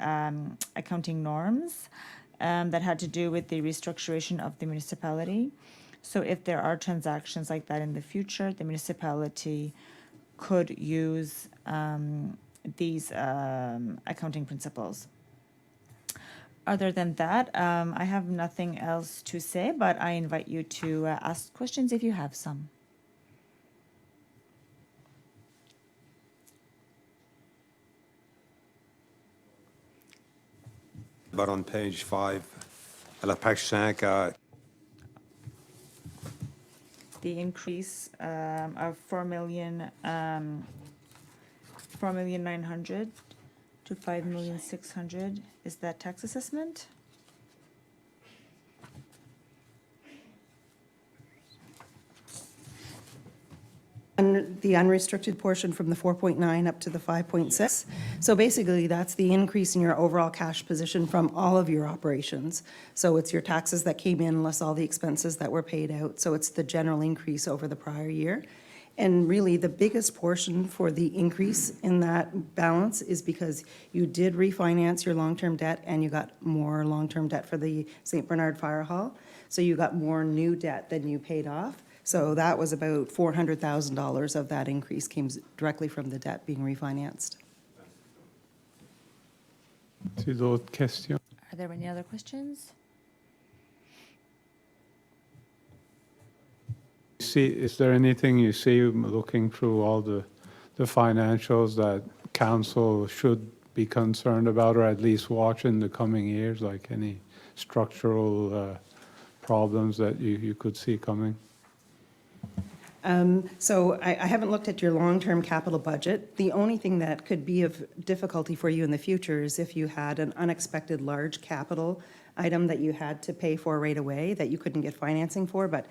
accounting norms that had to do with the restructuration of the municipality. So if there are transactions like that in the future, the municipality could use these accounting principles. Other than that, I have nothing else to say, but I invite you to ask questions if you have some. But on page 5, à la page 5, The increase of $4,900,000 to to 5,600,000. Is that tax assessment? The unrestricted portion from the 4.9 up to the 5.6. So basically, that's the increase in your overall cash position from all of your operations. So it's your taxes that came in less all the expenses that were paid out. So it's the general increase over the prior year. And really, the biggest portion for the increase in that balance is because you did refinance your long-term debt and you got more long-term debt for the St. Bernard Fire Hall. So you got more new debt than you paid off. So that was about $400,000 of that increase came directly from the debt being refinanced. Till d'autres questions? Are there any other questions? Is there anything you see looking through all the financials that council should be concerned about, or at least watch in the coming years, like any structural problems that you could see coming? So I haven't looked at your long-term capital budget. The only thing that could be of difficulty for you in the future is if you had an unexpected large capital item that you had to pay for right away that you couldn't get financing for. But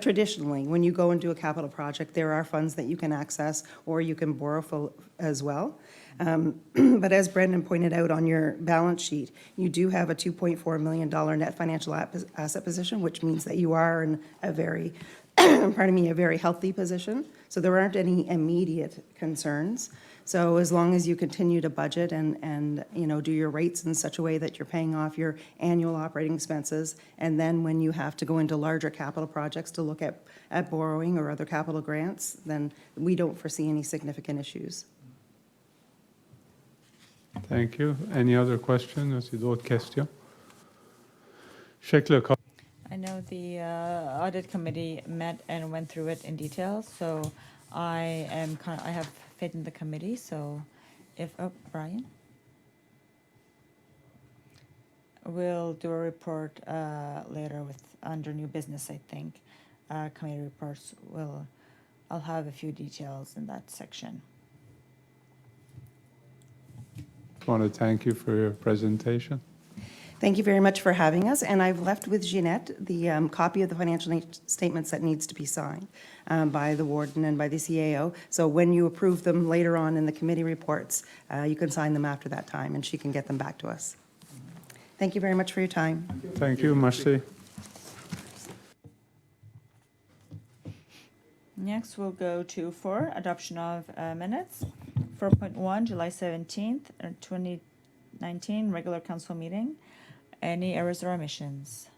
traditionally, when you go and do a capital project, there are funds that you can access or you can borrow for as well. But as Brendan pointed out on your balance sheet, you do have a $2.4 million net financial asset position, which means that you are in a very, pardon me, a very healthy position. So there aren't any immediate concerns. So as long as you continue to budget and you know, do your rates in such a way that you're paying off your annual operating expenses, and then when you have to go into larger capital projects to look at borrowing or other capital grants, then we don't foresee any significant issues. Thank you. Any other questions? D'autres questions? I know the audit committee met and went through it in detail, so I have faith in the committee, so Brian? We'll do a report later under new business, I think. Committee reports I'll have a few details in that section. I want to thank you for your presentation. Thank you very much for having us, and I've left with Jeanette the copy of the financial statements that needs to be signed by the warden and by the CAO. So when you approve them later on in the committee reports, you can sign them after that time, and she can get them back to us. Thank you very much for your time. Thank you, merci. Next, we'll go to 4, adoption of minutes. 4.1, July 17th, 2019, regular council meeting. Any errors or omissions?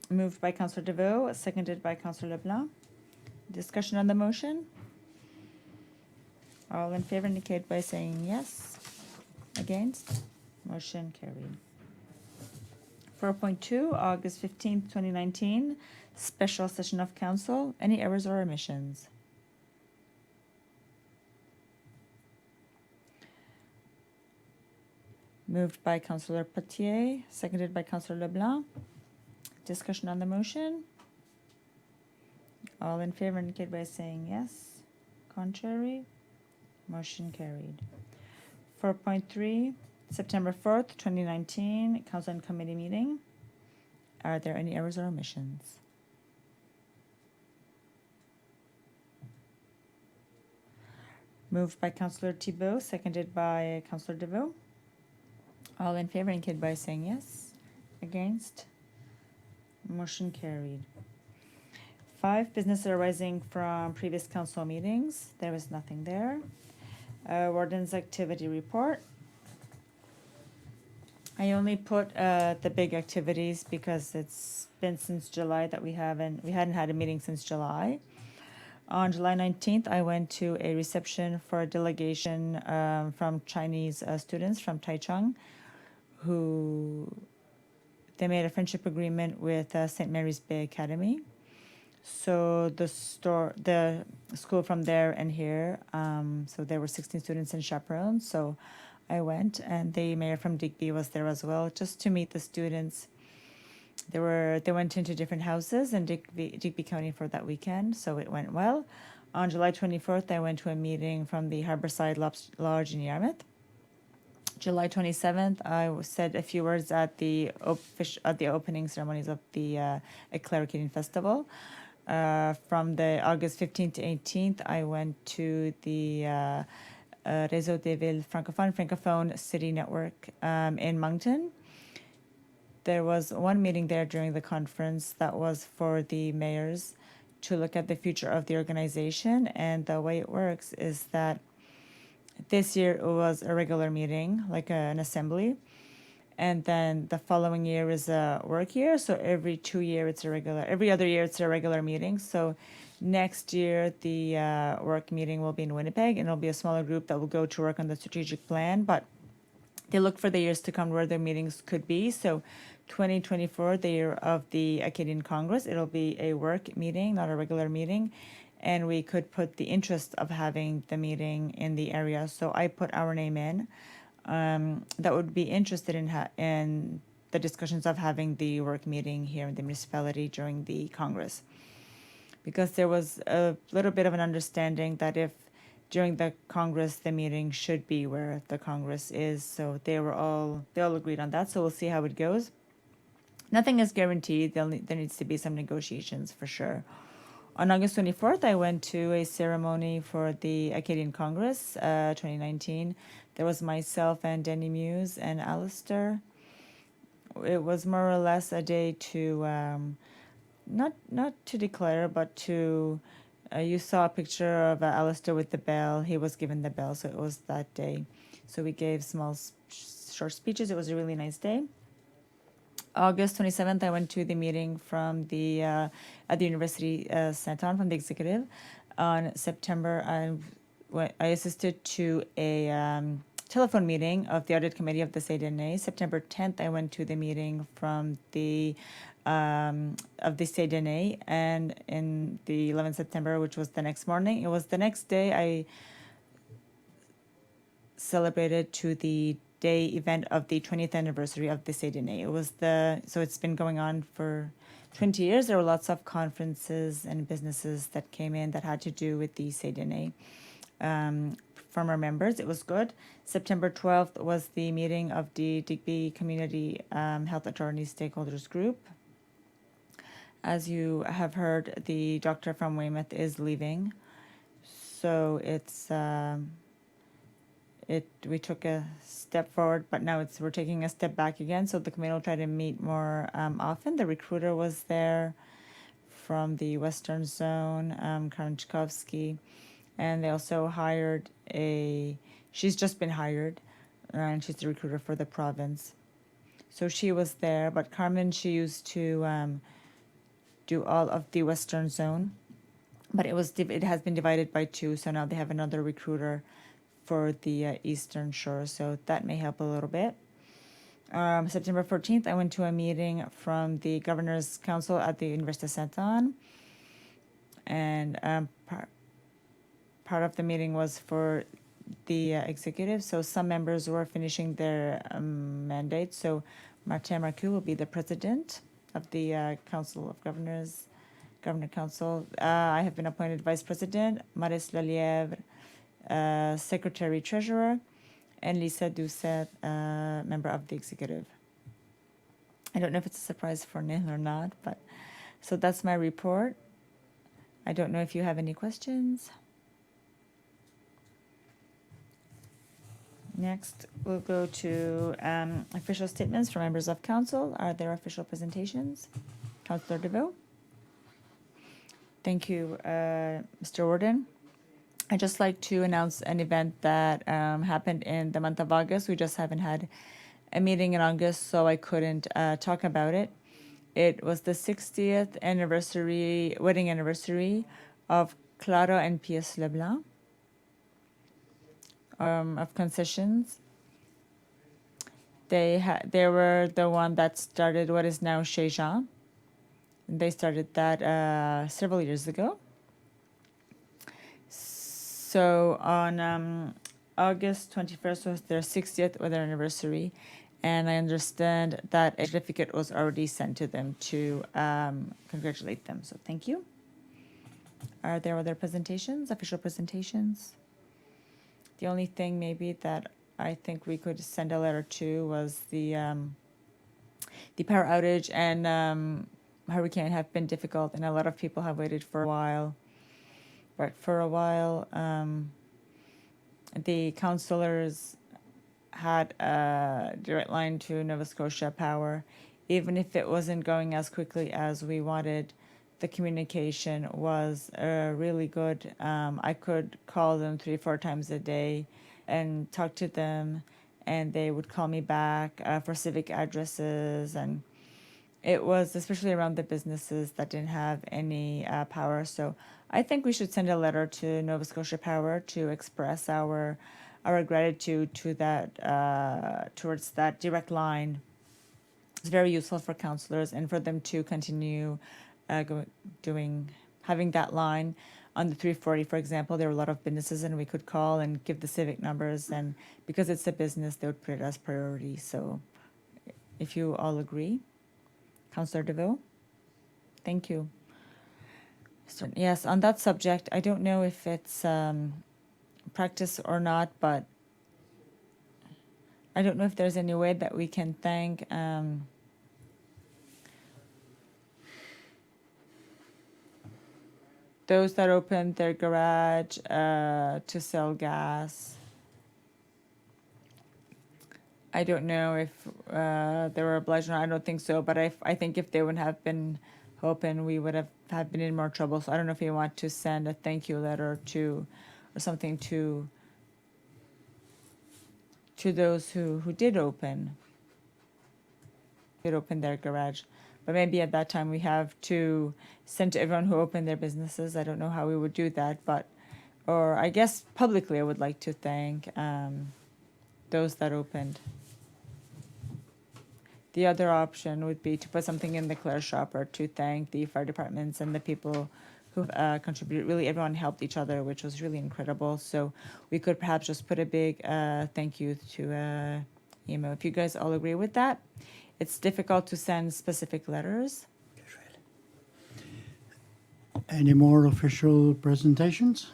Moved by Councillor DeVoe, seconded by Councillor LeBlanc. Discussion on the motion? All in favor indicate by saying yes. Against? Motion carried. 4.2, August 15th, 2019, special session of council. Any errors or omissions? Moved by Councillor Potier, seconded by Councillor LeBlanc. Discussion on the motion? All in favor indicate by saying yes. Contrary? Motion carried. 4.3, September 4th, 2019, Council and Committee meeting. Are there any errors or omissions? Moved by Councillor Thibault, seconded by Councillor DeVoe. All in favor indicate by saying yes. Against? Motion carried. 5, business arising from previous council meetings. There was nothing there. Warden's activity report. I only put the big activities because it's been since July that we hadn't had a meeting since July. On July 19th, I went to a reception for a delegation from Chinese students from Taichung, who they made a friendship agreement with St. Mary's Bay Academy. So the school from there and here, so there were 16 students and chaperones. So I went, and the mayor from Digby was there as well, just to meet the students They went into different houses in Digby County for that weekend, so it went well. On July 24th, I went to a meeting from the Harborside Lodge in Yarmouth. July 27th, said a few words at the opening ceremonies of the Clare Festival. From the August 15th to 18th, I went to the Réseau des Villes Francophone City Network in Moncton. There was one meeting there during the conference that was for the mayors to look at the future of the organization. And the way it works is that this year it was a regular meeting, like an assembly. And then the following year is a work year. So every other year it's a regular meeting. So next year the work meeting will be in Winnipeg, and it'll be a smaller group that will go to work on the strategic plan. But they look for the years to come where their meetings could be. So 2024, the year of the Acadian Congress, it'll be a work meeting, not a regular meeting. And we could put the interest of having the meeting in the area. So I put our name in. That would be interested in the discussions of having the work meeting here in the municipality during the Congress. Because there was a little bit of an understanding that if during the Congress, the meeting should be where the Congress is. So they all agreed on that. So we'll see how it goes. Nothing is guaranteed. There needs to be some negotiations for sure. On August 24th, I went to a ceremony for the Acadian Congress 2019. There was myself and Denny Muse and Alistair. It was more or less a day to, not to declare, but to, you saw a picture of Alistair with the bell. He was given the bell, so it was that day. So we gave short speeches. It was a really nice day. August 27th, I went to the meeting from at the University Saint-Anne from the executive. On September, I assisted to a telephone meeting of the audit committee of the CDNA. September 10th, I went to the meeting from the of the CDNA, and in the 11th September, which was the next morning, it was the next day I celebrated to the day event of the 20th anniversary of the CDNA. So it's been going on for 20 years. There were lots of conferences and businesses that came in that had to do with the CDNA. From our members, it was good. September 12th was the meeting of the Digby Community Health Authority Stakeholders Group. As you have heard, the doctor from Weymouth is leaving. So we took a step forward, but now we're taking a step back again. So the committee will try to meet more often. The recruiter was there from the Western Zone, Karen Chkovsky, and they also hired she's just been hired, and she's the recruiter for the province. So she was there, but Carmen, she used to do all of the Western Zone, but it has been divided by two, so now they have another recruiter for the Eastern Shore, so that may help a little bit. September 14th, I went to a meeting from the Governor's Council at the University of Saint-Anne, and part of the meeting was for the executive, so some members were finishing their mandate, so Martin Marcoux will be the president of the Council of Governors, Governor Council. I have been appointed vice president, Maurice Lelièvre, secretary treasurer, and Lisa Doucet, member of the executive. I don't know if it's a surprise for Neil or not, but so that's my report. I don't know if you have any questions. Next, we'll go to official statements from members of council. Are there official presentations? Councillor DeVoe. Thank you, Mr. Warden. I'd just like to announce an event that happened in the month of August. We just haven't had a meeting in August, so I couldn't talk about it. It was the 60th wedding anniversary of Clare and P.S. Leblanc of Concessions. They were the one that started what is now Chez Jean. They started that several years ago. So on August 21st was their 60th wedding anniversary, And I understand that a certificate was already sent to them to congratulate them. So thank you. Are there other presentations, official presentations? The only thing maybe that I think we could send a letter to was the power outage and hurricane have been difficult, and a lot of people have waited for a while. But for a while, the councillors had a direct line to Nova Scotia Power. Even if it wasn't going as quickly as we wanted, the communication was really good. I could call them 3-4 times a day and talk to them, and they would call me back for civic addresses. And it was especially around the businesses that didn't have any power. So I think we should send a letter to Nova Scotia Power to express our gratitude to that towards that direct line. It's very useful for councillors and for them to continue having that line on the 340, for example. There were a lot of businesses, and we could call and give the civic numbers, and because it's a business, they would put it as priority. So if you all agree, Councillor DeVille, thank you. So, yes, on that subject, I don't know if it's practice or not, but I don't know if there's any way that we can thank those that opened their garage to sell gas. I don't know if they were obliged or not. I don't think so, but I think if they wouldn't have been open, we would have been in more trouble. So I don't know if you want to send a thank you letter to, or something to those who did open their garage. But maybe at that time we have to send to everyone who opened their businesses. I don't know how we would do that, but, or I guess publicly I would like to thank those that opened. The other option would be to put something in the Clare shopper to thank the fire departments and the people who contributed. Really, everyone helped each other, which was really incredible. So we could perhaps just put a big thank you to email. If you guys all agree with that. It's difficult to send specific letters. Any more official presentations?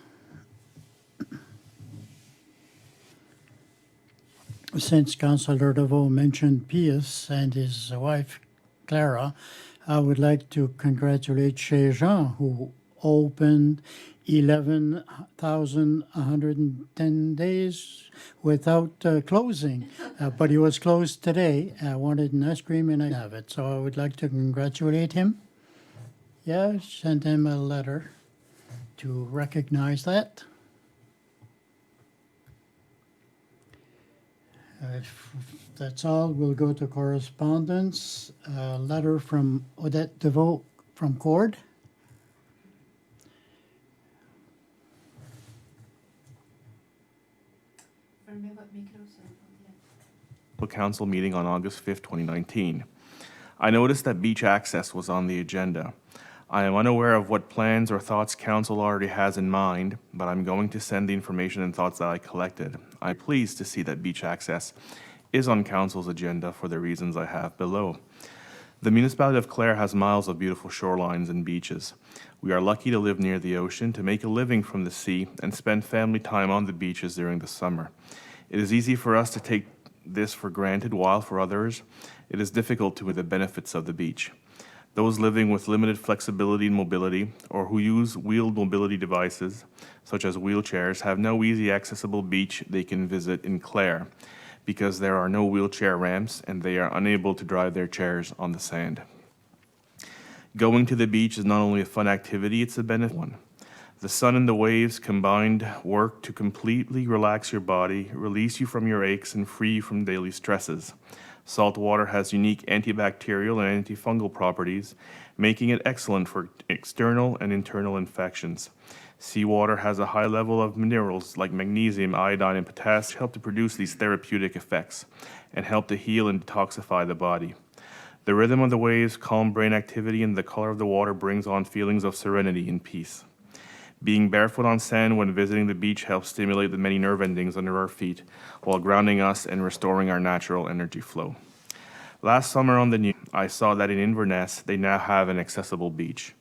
Since Councillor DeVaux mentioned Pius and his wife Clara, I would like to congratulate Chez Jean, who opened 11,110 days without closing, but he was closed today. I wanted an ice cream and I have it, so I would like to congratulate him. Yeah, send him a letter to recognize that. If that's all, we'll go to correspondence. A letter from Odette DeVaux from Cord. Council meeting on August 5th, 2019. I noticed that beach access was on the agenda. I am unaware of what plans or thoughts council already has in mind, but I'm going to send the information and thoughts that I collected. I'm pleased to see that beach access is on council's agenda for the reasons I have below. The municipality of Clare has miles of beautiful shorelines and beaches. We are lucky to live near the ocean, to make a living from the sea, and spend family time on the beaches during the summer. It is easy for us to take this for granted, while for others, it is difficult to with the benefits of the beach. Those living with limited flexibility and mobility, or who use wheeled mobility devices, such as wheelchairs, have no easy accessible beach they can visit in Clare, because there are no wheelchair ramps and they are unable to drive their chairs on the sand. Going to the beach is not only a fun activity, it's a benefit one. The sun and the waves combined work to completely relax your body, release you from your aches, and free you from daily stresses. Salt water has unique antibacterial and antifungal properties, making it excellent for external and internal infections. Seawater has a high level of minerals like magnesium, iodine, and potassium, help to produce these therapeutic effects and help to heal and detoxify the body. The rhythm of the waves, calm brain activity, and the color of the water brings on feelings of serenity and peace. Being barefoot on sand when visiting the beach helps stimulate the many nerve endings under our feet while grounding us and restoring our natural energy flow. Last summer on the news, I saw that in Inverness, they now have an accessible beach.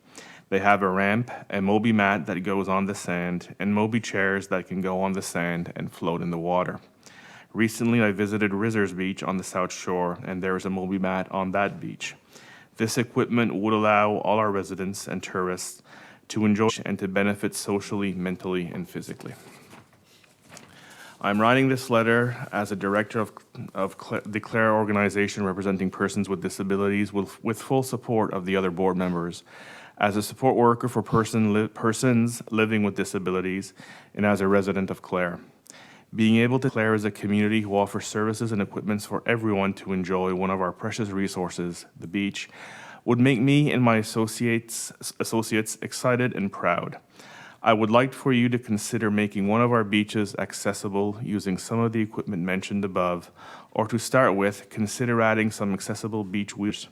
They have a ramp, a Moby mat that goes on the sand, and Moby chairs that can go on the sand and float in the water. Recently, I visited Rizzers Beach on the South Shore, and there is a Moby mat on that beach. This equipment would allow all our residents and tourists to enjoy and to benefit socially, mentally, and physically. I'm writing this letter as a director of the Clare organization representing persons with disabilities with full support of the other board members, as a support worker for persons living with disabilities, and as a resident of Clare. Being able to Clare is a community who offers services and equipments for everyone to enjoy one of our precious resources, the beach, would make me and my associates excited and proud. I would like for you to consider making one of our beaches accessible using some of the equipment mentioned above, or to start with, consider adding some accessible wheelchairs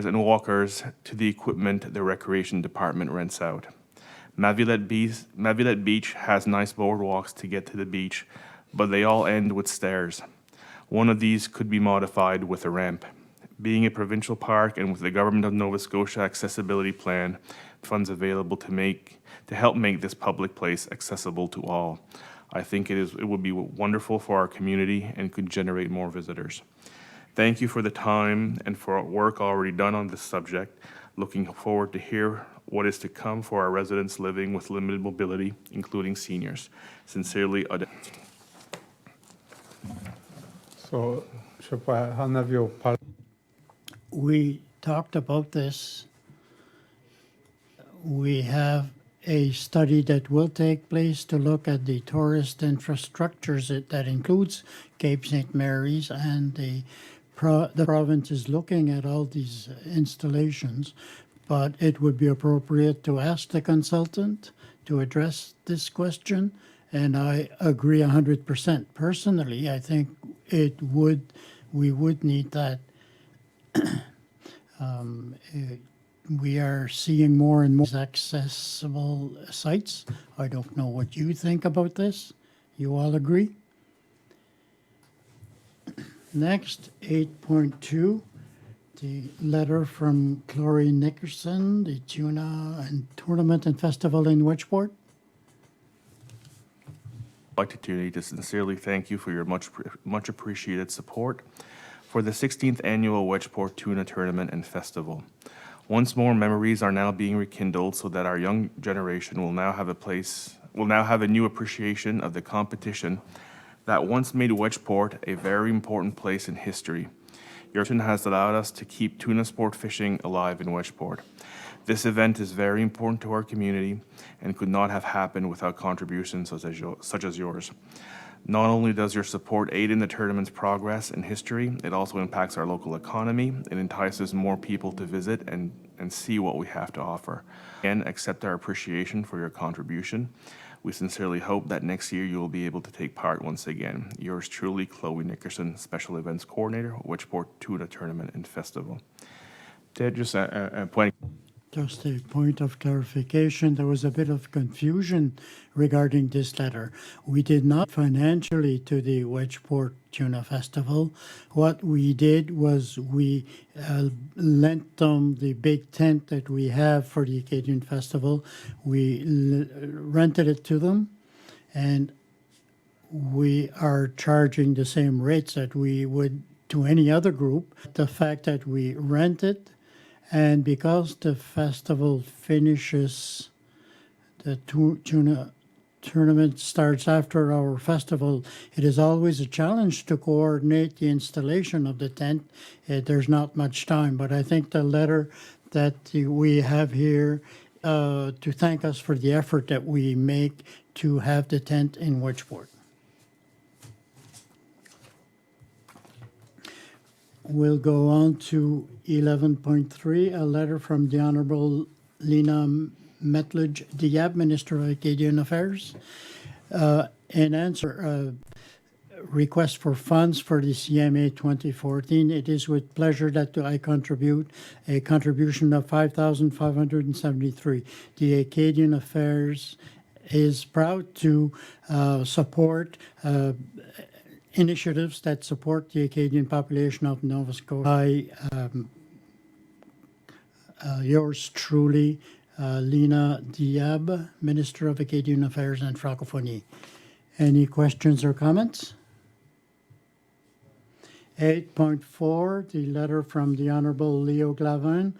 and walkers to the equipment the recreation department rents out. Mavillette Beach has nice boardwalks to get to the beach, but they all end with stairs. One of these could be modified with a ramp. Being a provincial park and with the Government of Nova Scotia accessibility plan, funds available to help make this public place accessible to all. I think it would be wonderful for our community and could generate more visitors. Thank you for the time and for work already done on this subject. Looking forward to hear what is to come for our residents living with limited mobility, including seniors. Sincerely, So, je sais pas, en avions parlé. We talked about this. We have a study that will take place to look at the tourist infrastructures that includes Cape St. Mary's, and the province is looking at all these installations, but it would be appropriate to ask the consultant to address this question, and I agree 100%. Personally, I think we would need that. We are seeing more and more accessible sites. I don't know what you think about this. You all agree? Next, 8.2, the letter from Clare Nickerson, the Tuna and Tournament and Festival in Wedgeport. I'd like to sincerely thank you for your much appreciated support for the 16th annual Wedgeport Tuna Tournament and Festival. Once more, memories are now being rekindled so that our young generation will now have a new appreciation of the competition that once made Wedgeport a very important place in history. Your mission has allowed us to keep tuna sport fishing alive in Wedgeport. This event is very important to our community and could not have happened without contributions such as yours. Not only does your support aid in the tournament's progress and history, it also impacts our local economy and entices more people to visit and see what we have to offer. Again, accept our appreciation for your contribution. We sincerely hope that next year you will be able to take part once again. Yours truly, Chloe Nickerson, Special Events Coordinator, Wedgeport Tuna Tournament and Festival. Ted, just a point. Just a point of clarification, there was a bit of confusion regarding this letter. We did not financially to the Wedgeport Tuna Festival. What we did was we lent them the big tent that we have for the Acadian Festival. We rented it to them, and we are charging the same rates that we would to any other group. The fact that we rent it, and because the festival finishes, the tuna tournament starts after our festival, it is always a challenge to coordinate the installation of the tent. There's not much time, but I think the letter that we have here to thank us for the effort that we make to have the tent in Wedgeport. We'll go on to 11.3, a letter from the Honourable Lena Metledge-Diab, Minister of Acadian Affairs. In answer, request for funds for the CMA 2014. It is with pleasure that I contribute a contribution of $5,573. The Acadian Affairs is proud to support initiatives that support the Acadian population of Nova Scotia. Yours truly, Lena Diab, Minister of Acadian Affairs and Francophonie. Any questions or comments? 8.4, the letter from the Honorable Leo Glavin,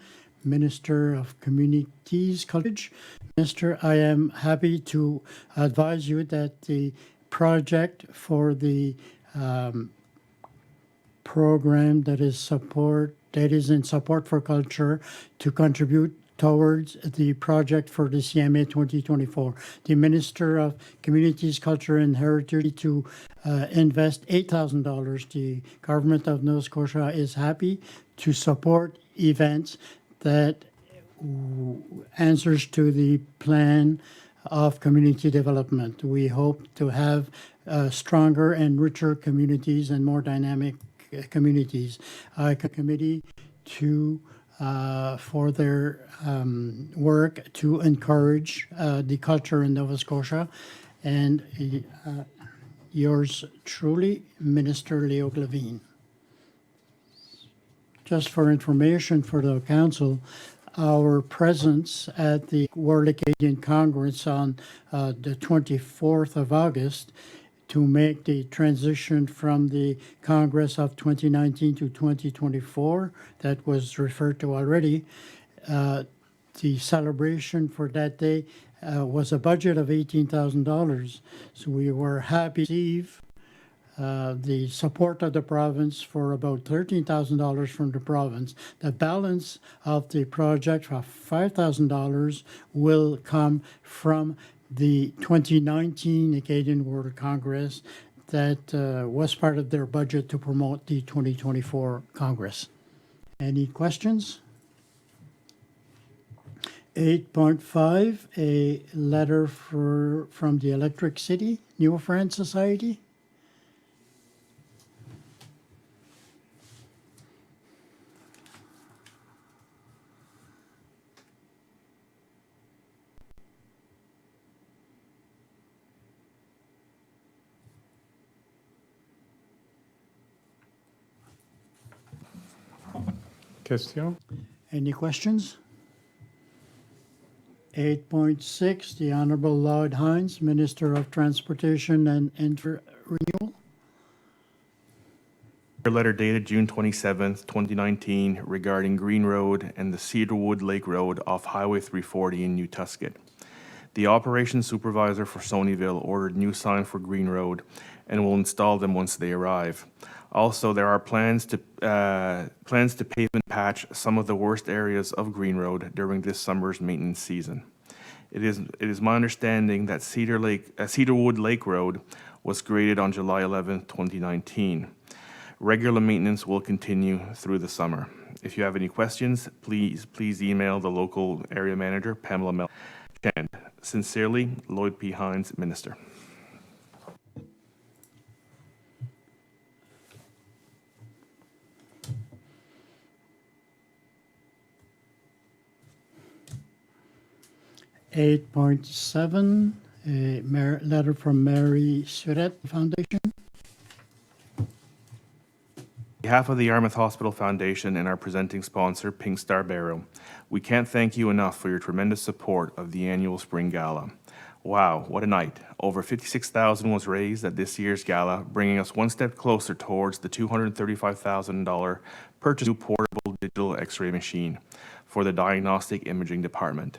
Minister of Communities College. Minister, I am happy to advise you that the project for the program that is in support for culture to contribute towards the project for the CMA 2024. The Minister of Communities, Culture and Heritage to invest $8,000. The government of Nova Scotia is happy to support events that answers to the plan of community development. We hope to have stronger and richer communities and more dynamic communities. Committee to for their work to encourage the culture in Nova Scotia, and yours truly, Minister Leo Glavin. Just for information for the council, our presence at the World Acadian Congress on the 24th of August to make the transition from the Congress of 2019 to 2024 that was referred to already. The celebration for that day was a budget of $18,000. So we were happy to receive the support of the province for about $13,000 from the province. The balance of the project of $5,000 will come from the 2019 Acadian World Congress that was part of their budget to promote the 2024 Congress. Any questions? 8.5, a letter from the Electric City New Friends Society. Question? Any questions? 8.6, the Honorable Lloyd Hines, Minister of Transportation and Renewal. Your letter dated June 27th, 2019, regarding Green Road and the Cedarwood Lake Road off Highway 340 in New Tuscott. The operations supervisor for Sonyville ordered new signs for Green Road and will install them once they arrive. Also, there are plans to pave and patch some of the worst areas of Green Road during this summer's maintenance season. It is my understanding that Cedarwood Lake Road was graded on July 11th, 2019. Regular maintenance will continue through the summer. If you have any questions, please email the local area manager, Pamela Mel. Sincerely, Lloyd P. Hines, Minister. Eight 8.7, a letter from Mary Surette Foundation. On behalf of the Yarmouth Hospital Foundation and our presenting sponsor, Pink Star Barrow, we can't thank you enough for your tremendous support of the annual Spring Gala. Wow, what a night. Over $56,000 was raised at this year's gala, bringing us one step closer towards the $235,000 purchase of a new portable digital X-ray machine for the diagnostic imaging department.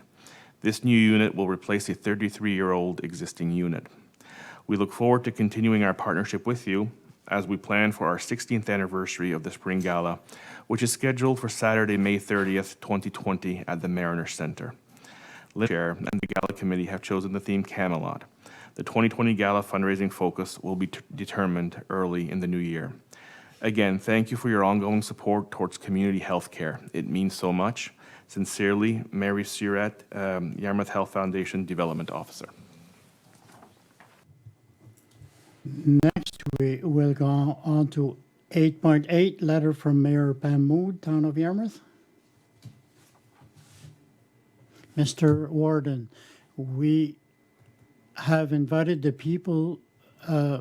This new unit will replace a 33-year-old existing unit. We look forward to continuing our partnership with you as we plan for our 16th anniversary of the Spring Gala, which is scheduled for Saturday, May 30th, 2020 at the Mariner Center. Chair and the Gala Committee have chosen the theme Camelot. The 2020 Gala fundraising focus will be determined early in the new year. Again, thank you for your ongoing support towards community health care. It means so much. Sincerely, Mary Surette, Yarmouth Health Foundation Development Officer. Next, We will go on to 8.8, letter from Mayor Pam Mood, Town of Yarmouth. Mr. Warden, we have invited the people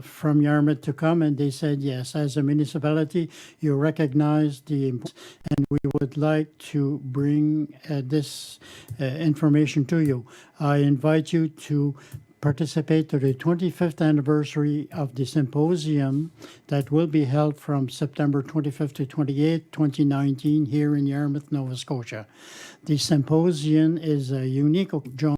from Yarmouth to come, and they said yes. As a municipality, you recognize the importance, and we would like to bring this information to you. I invite you to participate to the 25th anniversary of the symposium that will be held from September 25th to 28th, 2019, here in Yarmouth, Nova Scotia. The symposium is a unique join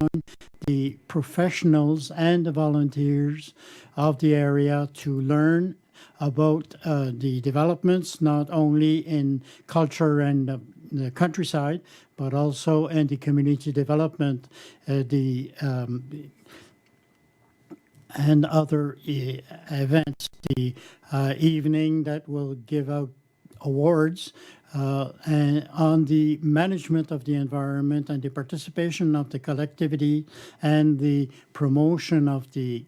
the professionals and the volunteers of the area to learn about the developments, not only in culture and the countryside, but also in the community development, and other events. The evening that will give out awards and on the management of the environment and the participation of the collectivity and the promotion of the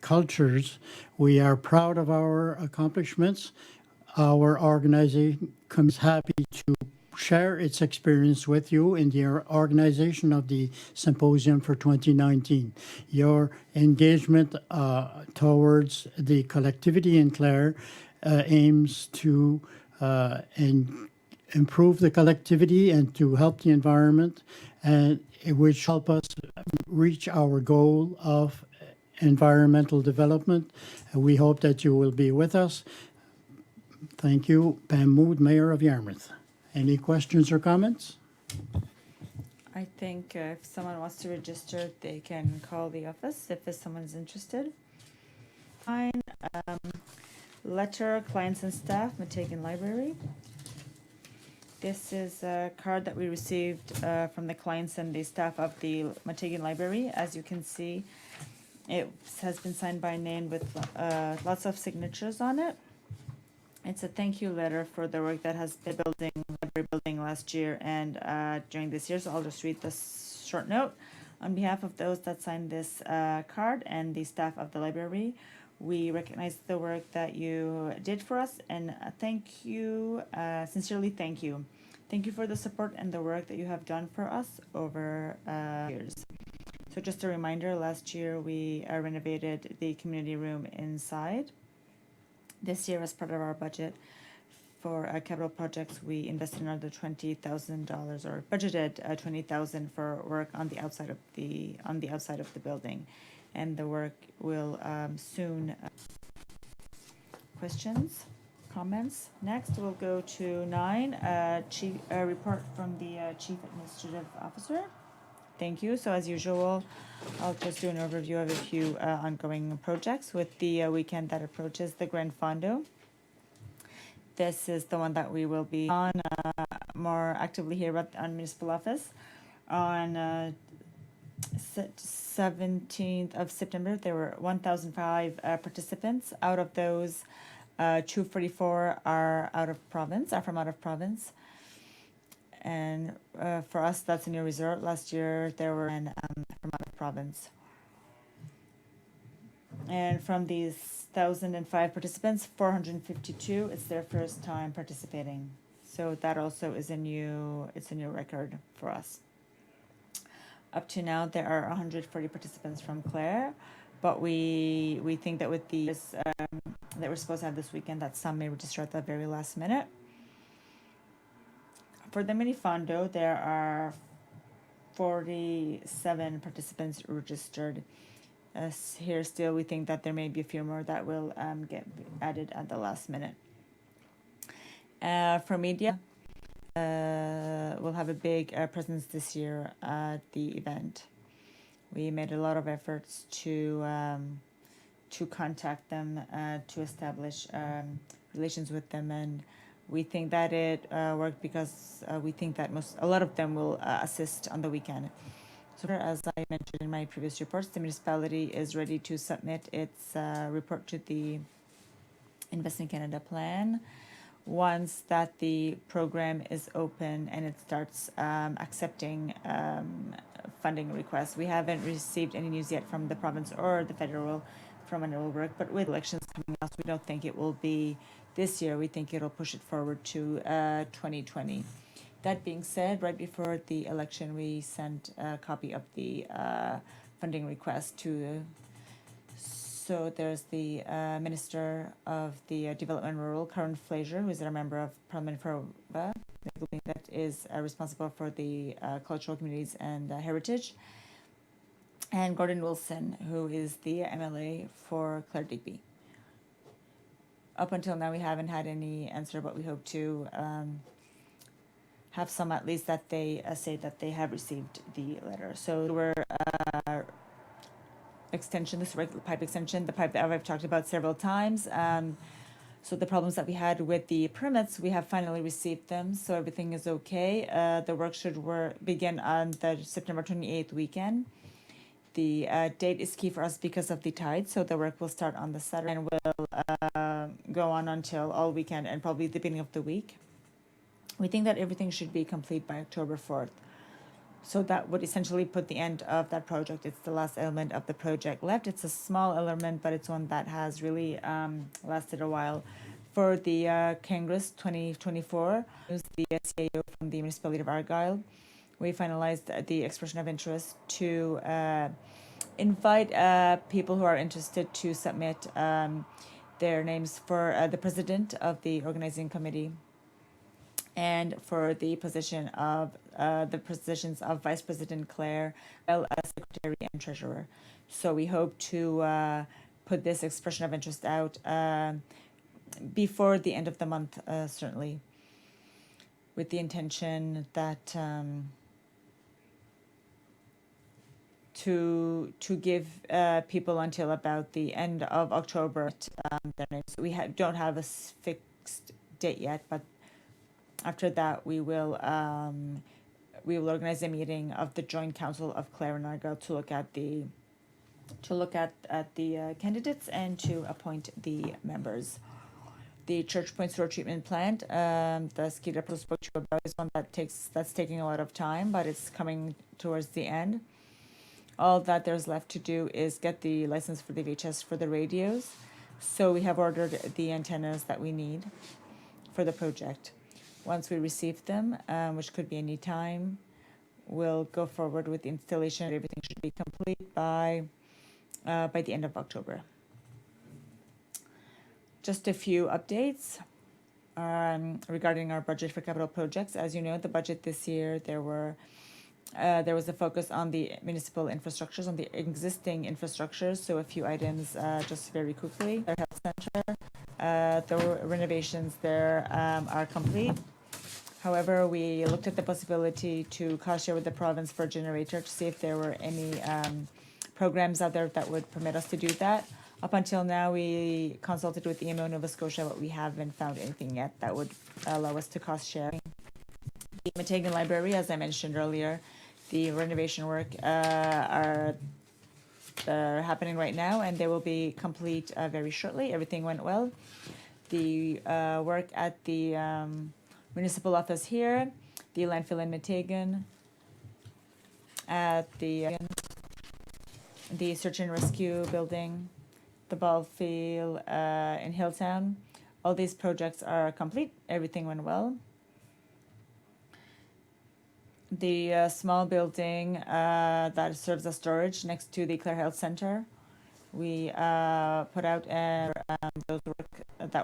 cultures. We are proud of our accomplishments. Our organization is happy to share its experience with you in the organization of the symposium for 2019. Your engagement towards the collectivity in Clare aims to improve the collectivity and to help the environment, and which help us reach our goal of environmental development. We hope that you will be with us. Thank you, Pam Mood, Mayor of Yarmouth. Any questions or comments? I think if someone wants to register, they can call the office if someone's interested. Fine. Letter, clients and staff, Matagan Library. This is a card that we received from the clients and the staff of the Matagan Library. As you can see, it has been signed by name with lots of signatures on it. It's a thank you letter for the work that has been library building last year and during this year. So I'll just read this short note. On behalf of those that signed this card and the staff of the library, we recognize the work that you did for us and thank you, sincerely thank you. Thank you for the support and the work that you have done for us over years. So just a reminder, last year we renovated the community room inside. This year, as part of our budget for capital projects, we invested another $20,000 or budgeted $20,000 for work on the outside of the building, and the work will soon. Questions, comments? Next, we'll go to 9. Report from the Chief Administrative Officer. Thank you. So as usual, I'll just do an overview of a few ongoing projects. With the weekend that approaches, the Grand Fondo. This is the one that we will be on more actively here on Municipal Office. On 17th of September, there were 1,005 participants. Out of those, 244 are from out of province. And for us, that's a new resort. Last year, there were from out of province. And from these 1,005 participants, 452, it's their first time participating. So that also is a new record for us. Up to now, there are 140 participants from Clare, but we think that with the that we're supposed to have this weekend, that some may register at the very last minute. For the mini fondo, there are 47 participants registered. Here still, we think that there may be a few more that will get added at the last minute. For media, we'll have a big presence this year at the event. We made a lot of efforts to contact them, to establish relations with them, and we think that it worked because we think that a lot of them will assist on the weekend. So as I mentioned in my previous reports, the municipality is ready to submit its report to the Invest in Canada plan. Once that the program is open and it starts accepting funding requests. We haven't received any news yet from the province or the federal from when it will work, but with elections coming up, we don't think it will be this year. We think it'll push it forward to 2020. That being said, right before the election, we sent a copy of the funding request to. So there's the Minister of the Development Rural, Karen Fraser, who is a member of Parliament for Alberta, that is responsible for the cultural communities and heritage, and Gordon Wilson, who is the MLA for Clare Digby. Up until now, we haven't had any answer, but we hope to have some, at least, that they say that they have received the letter. So we're extension, this regular pipe extension, the pipe that I've talked about several times. So the problems that we had with the permits, we have finally received them, so everything is okay. The work should begin on the September 28th weekend. The date is key for us because of the tide, so the work will start on the Saturday and will go on until all weekend and probably the beginning of the week. We think that everything should be complete by October 4th. So that would essentially put the end of that project. It's the last element of the project left. It's a small element, but it's one that has really lasted a while. For the Congress 2024, who's the CAO from the municipality of Argyle, we finalized the expression of interest to invite people who are interested to submit their names for the president of the organizing committee and for the positions of Vice President Clare, well as Secretary and Treasurer. So we hope to put this expression of interest out before the end of the month, certainly, with the intention that to give people until about the end of October their names. We don't have a fixed date yet, but after that, we will organize a meeting of the Joint Council of Clare and Argyle to look at the candidates and to appoint the members. The Church Point Sewer Treatment Plant, the Skeeter spoke to you about, is one that's taking a lot of time, but it's coming towards the end. All that there's left to do is get the license for the VHS for the radios. So we have ordered the antennas that we need for the project. Once we receive them, which could be any time, we'll go forward with the installation. Everything should be complete by the end of October. Just a few updates regarding our budget for capital projects. As you know, the budget this year, there was a focus on the municipal infrastructures, on the existing infrastructures. So a few items just very quickly. The health center, the renovations there are complete. However, we looked at the possibility to cost share with the province for a generator to see if there were any programs out there that would permit us to do that. Up until now, we consulted with EMO Nova Scotia, but we haven't found anything yet that would allow us to cost share. The Meteghan Library, as I mentioned earlier, the renovation work are happening right now, and they will be complete very shortly. Everything went well. The work at the municipal office here, the landfill in Meteghan, at the search and rescue building, the ball field in Hilltown. All these projects are complete. Everything went well. The small building that serves as storage next to the Clare Health Center, we put out that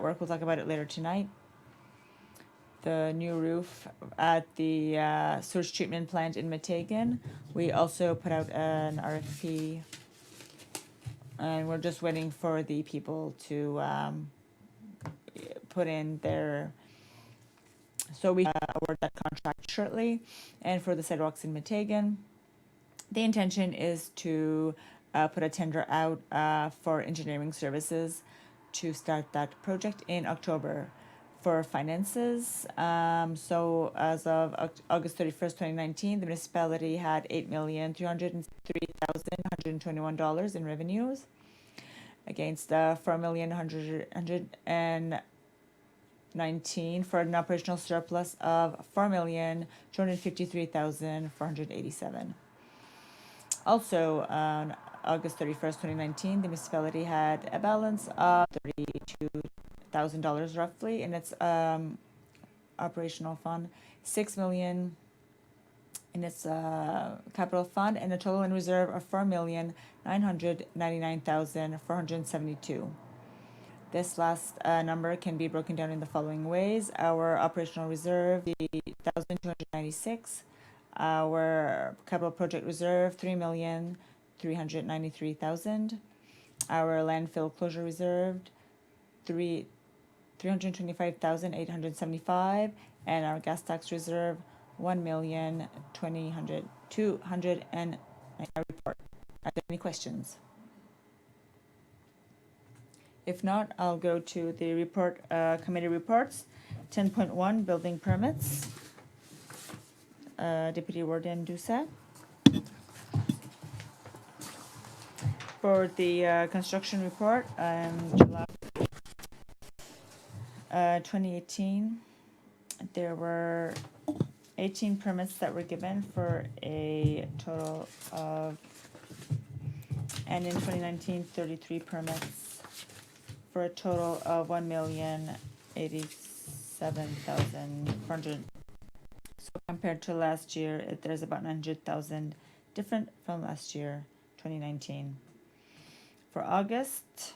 work. We'll talk about it later tonight. The new roof at the sewage treatment plant in Meteghan, we also put out an RFP, and we're just waiting for the people to put in their. So we award that contract shortly. And for the sidewalks in Meteghan, the intention is to put a tender out for engineering services to start that project in October. For finances, so as of August 31st, 2019, the municipality had $8,303,121 in revenues against $4,119 for an operational surplus of $4,253,487. Also, August 31st, 2019, the municipality had a balance of $32,000 roughly in its operational fund, 6 million in its capital fund, and a total in reserve of 4,999,472. This last number can be broken down in the following ways. Our operational reserve, 1,296. Our capital project reserve, 3,393,000. Our landfill closure reserve, 325,875, and our gas tax reserve, 1,200,200. And report. Are there any questions? If not, I'll go to the report, committee reports. 10.1, building permits. Deputy Warden Doucet. For the construction report, July 2018, there were 18 permits that were given for a total of, and in 2019, 33 permits for a total of 1,087,400. So compared to last year, there's about 900,000 different from last year, 2019. For August,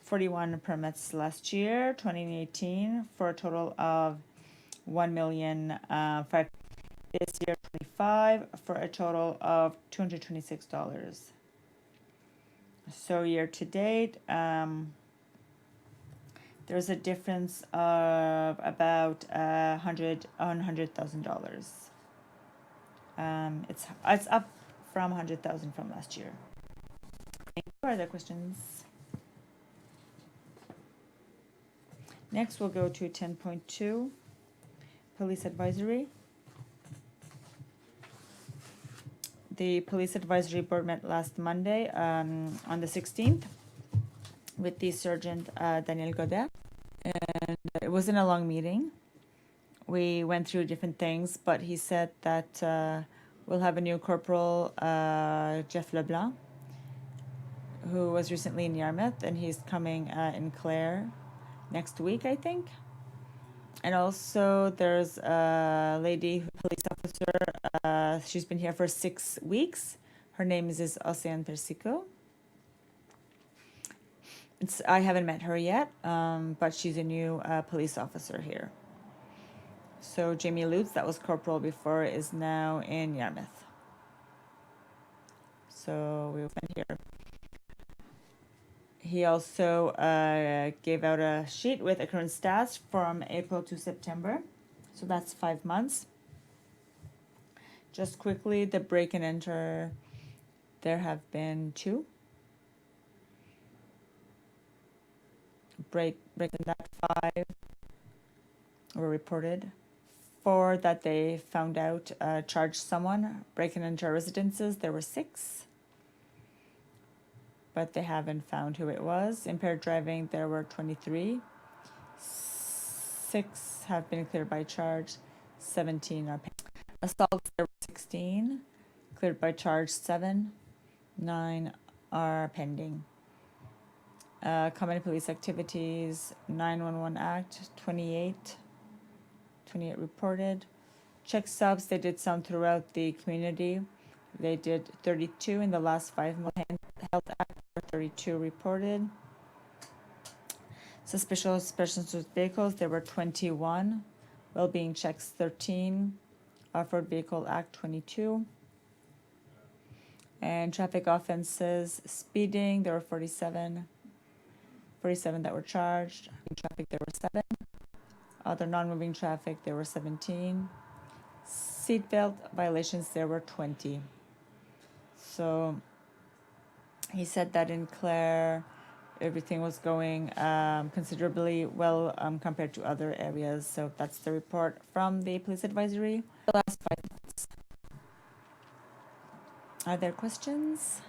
41 permits last year, 2018, for a total of 1,000,005. This year, 25 for a total of $226. So year to date, there's a difference of about $100,000. It's up from 100,000 from last year. Thank you. Are there questions? Next, we'll go to 10.2, police advisory. The police advisory board met last Monday on the 16th with the Sergeant Daniel Godet, and it wasn't a long meeting. We went through different things, but he said that we'll have a new corporal, Jeff Leblanc, who was recently in Yarmouth, and he's coming in Clare next week, I think. And also there's a lady, police officer, she's been here for 6 weeks. Her name is Ocean Persico. I haven't met her yet, but she's a new police officer here. So Jamie Lutz, that was corporal before, is now in Yarmouth. So we've been here. He also gave out a sheet with a current stats from April to September. So that's 5 months. Just quickly, the break and enter, there have been 2. Break and that 5 were reported. 4 that they found out charged someone. Break and enter residences, there were 6. But they haven't found who it was. Impaired driving, there were 23. 6 have been cleared by charge. 17 are pending. Assaults, there were 16. Cleared by charge, 7. 9 are pending. Common police activities, 911 Act, 28. 28 reported. Check subs, they did some throughout the community. They did 32 in the last 5 months. Health Act, 32 reported. Suspicious persons with vehicles, there were 21. Wellbeing checks, 13. Off-road Vehicle Act, 22. And traffic offenses, speeding, there were 47. 47 that were charged. In traffic, there were 7. Other non-moving traffic, there were 17. Seatbelt violations, there were 20. So he said that in Clare, everything was going considerably well compared to other areas. So that's the report from the police advisory. The last 5 months. Are there questions?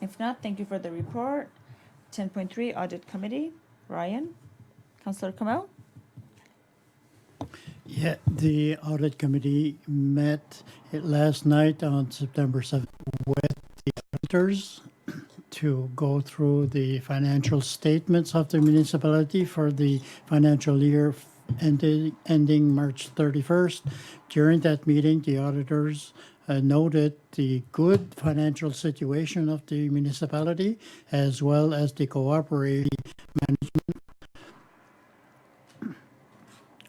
If not, thank you for the report. 10.3, Audit Committee. Ryan? Councillor Kamau? Yeah, the audit committee met last night on September 7th with the auditors to go through the financial statements of the municipality for the financial year ending March 31st. During that meeting, the auditors noted the good financial situation of the municipality as well as the cooperative management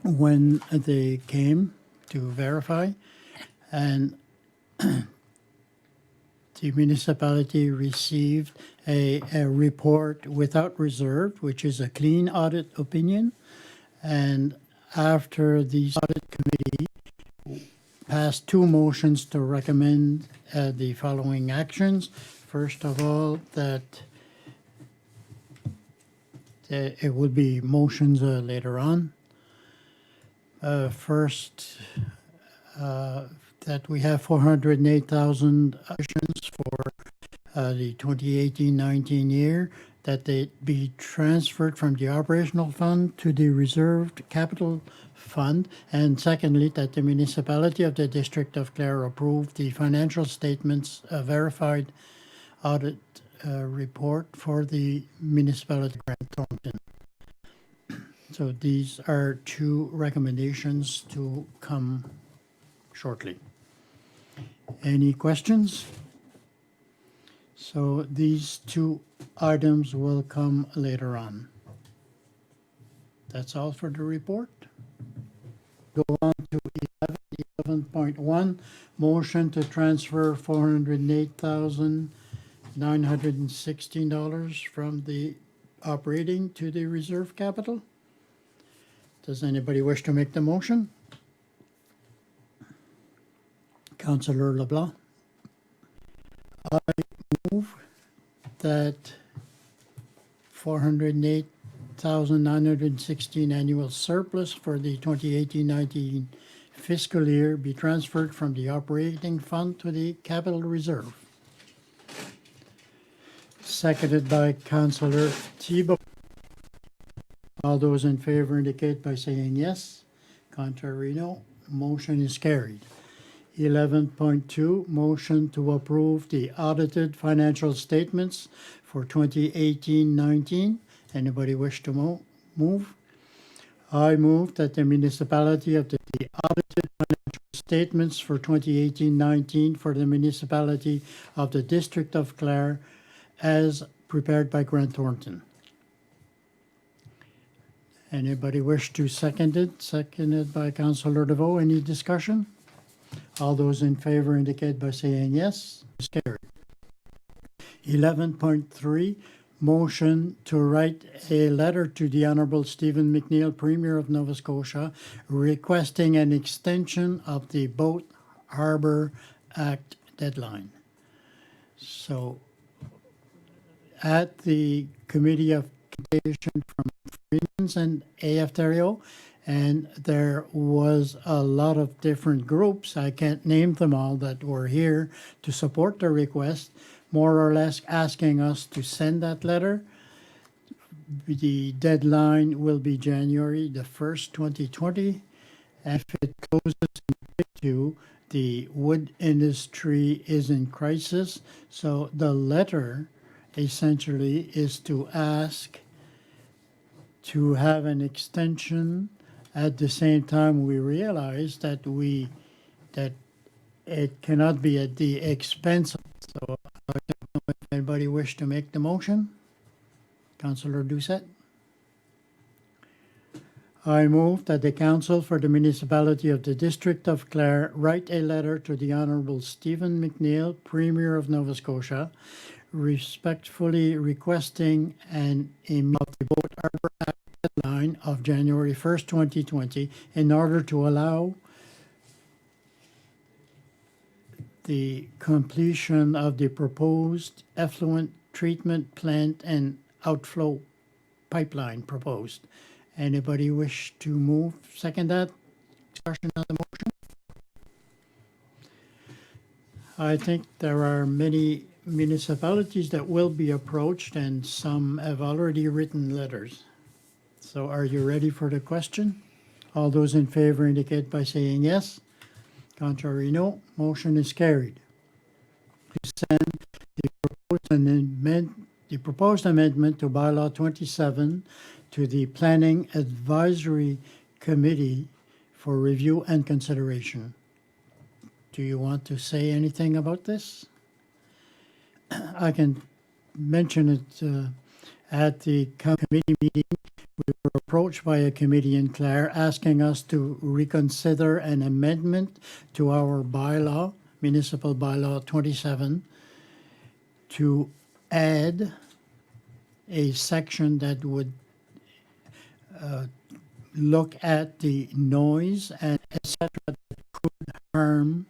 when they came to verify. And the municipality received a report without reserve, which is a clean audit opinion. And after the audit committee passed two motions to recommend the following actions. First of all, that it would be motions later on. First, that we have 408,000 additions for the 2018-19 year, that they be transferred from the operational fund to the reserved capital fund. And secondly, that the municipality of the District of Clare approve the financial statements verified audit report for the municipality of Grand Thornton. So these are two recommendations to come shortly. Any questions? So these two items will come later on. That's all for the report. Go on to 11.1, motion to transfer $408,916 from the operating to the reserve capital. Does anybody wish to make the motion? Councillor LeBlanc. I move that 408,916 annual surplus for the 2018-19 fiscal year be transferred from the operating fund to the capital reserve. Seconded by Councillor Thibault. All those in favor indicate by saying yes. Contrary, no. Motion is carried. 11.2, motion to approve the audited financial statements for 2018-19. Anybody wish to move? I move that the municipality of the audited financial statements for 2018-19 for the municipality of the District of Clare as prepared by Grant Thornton. Anybody wish to second it? Seconded by Councillor DeVoe. Any discussion? All those in favor indicate by saying yes. It's carried. 11.3, motion to write a letter to the Honourable Stephen McNeill, Premier of Nova Scotia, requesting an extension of the Boat Harbour Act deadline. So, at the Committee of Communication from Freeman's and AF Terrio, and there was a lot of different groups, I can't name them all, that were here to support the request, more or less asking us to send that letter. The deadline will be January the 1st, 2020. If it closes in Q2, the wood industry is in crisis. So the letter essentially is to ask to have an extension. At the same time, we realize that it cannot be at the expense of. So I don't know if anybody wish to make the motion. Councillor Doucette. I move that the Council for the Municipality of the District of Clare write a letter to the Honourable Stephen McNeill, Premier of Nova Scotia, respectfully requesting an of the Boat Harbour Act deadline of January 1st, 2020, in order to allow the completion of the proposed effluent treatment plant and outflow pipeline proposed. Anybody wish to move? Second that? Discussion on the motion? I think there are many municipalities that will be approached, and some have already written letters. So are you ready for the question? All those in favor indicate by saying yes. Contrary, no. Motion is carried. To send the proposed amendment to bylaw 27 to the Planning Advisory Committee for review and consideration. Do you want to say anything about this? I can mention it at the committee meeting. We were approached by a committee in Clare asking us to reconsider an amendment to our bylaw, municipal bylaw 27, to add a section that would look at the noise and et cetera that could harm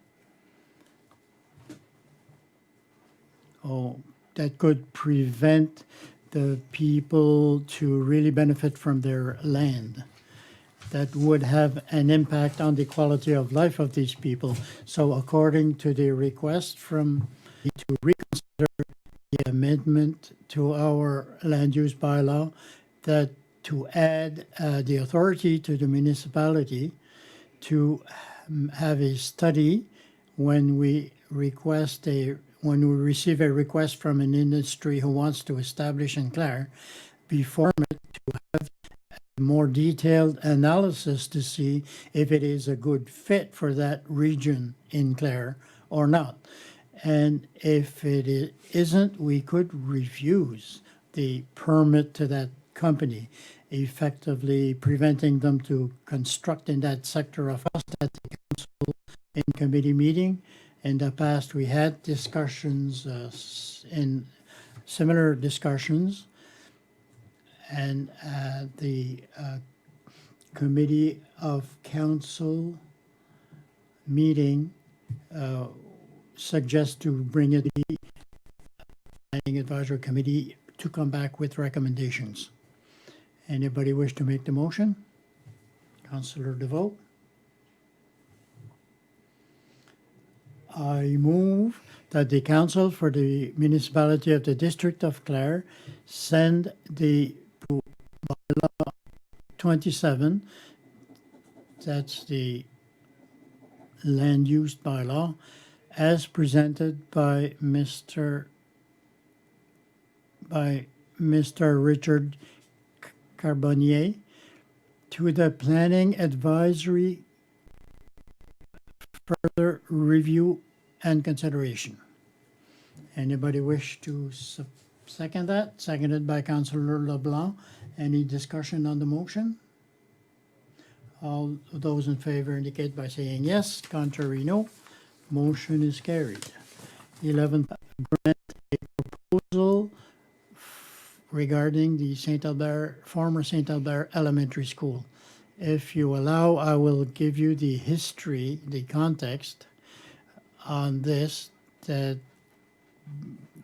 that could prevent the people to really benefit from their land. That would have an impact on the quality of life of these people. So according to the request from to reconsider the amendment to our land use bylaw, that to add the authority to the municipality to have a study when we receive a request from an industry who wants to establish in Clare, before it to have a more detailed analysis to see if it is a good fit for that region in Clare or not. And if it isn't, we could refuse the permit to that company, effectively preventing them to construct in that sector of us at the council in committee meeting. In the past, we had discussions, in similar discussions, and the committee of council meeting suggests to bring it to the planning advisory committee to come back with recommendations. Anybody wish to make the motion? Councillor DeVoe? I move that the council for the municipality of the district of Clare send the bylaw 27, that's the land use bylaw, as presented by Mr. Richard Carbonnier to the planning advisory further review and consideration. Anybody wish to second that? Seconded by Councillor LeBlanc. Any discussion on the motion? All those in favor indicate by saying yes. Contrary, no. Motion is carried. 11th, grant a proposal regarding the former St. Albert Elementary School. If you allow, I will give you the history, the context on this that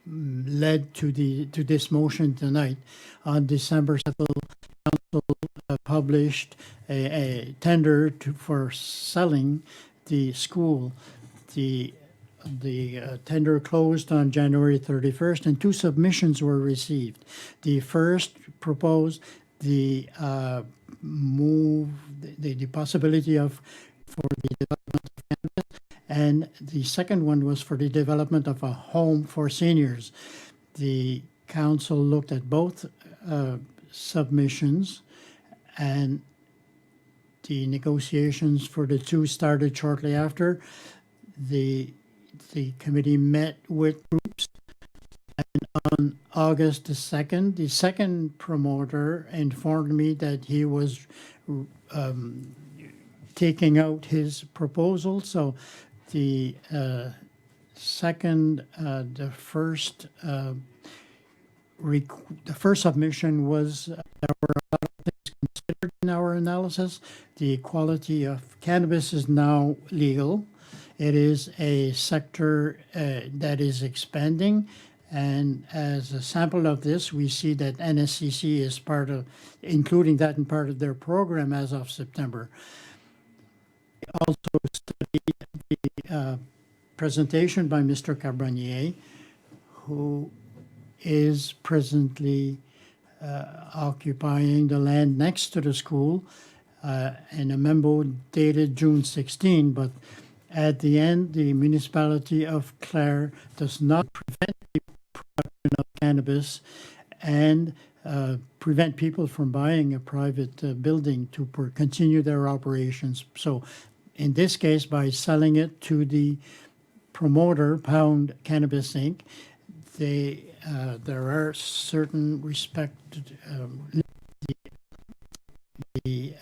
led to this motion tonight. On December 7th, council published a tender for selling the school. The tender closed on January 31st, and two submissions were received. The first proposed the possibility for the development of campus, and the second one was for the development of a home for seniors. The council looked at both submissions, and the negotiations for the two started shortly after. The committee met with groups, and on August the 2nd, the second promoter informed me that he was taking out his proposal. So the first submission was there were a lot of things considered in our analysis. The quality of cannabis is now legal. It is a sector that is expanding, and as a sample of this, we see that NSCC is including that in part of their program as of September. Also studied the presentation by Mr. Carbonnier, who is presently occupying the land next to the school. in a memo dated June 16, but at the end, the municipality of Clare does not prevent the production of cannabis and prevent people from buying a private building to continue their operations. So in this case, by selling it to the promoter, Pound Cannabis Inc., there are certain respected, the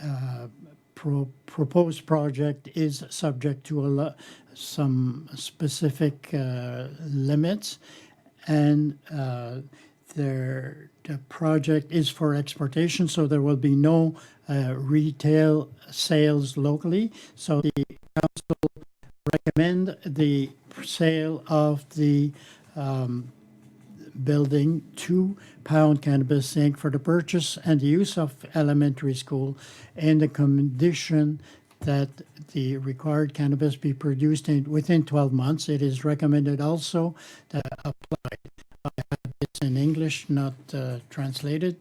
proposed project is subject to some specific limits, and the project is for exportation, so there will be no retail sales locally. So the council recommend the sale of the building to Pound Cannabis Inc. for the purchase and the use of elementary school, and the condition that the required cannabis be produced within 12 months. It is recommended also that applied. I have this in English, not translated.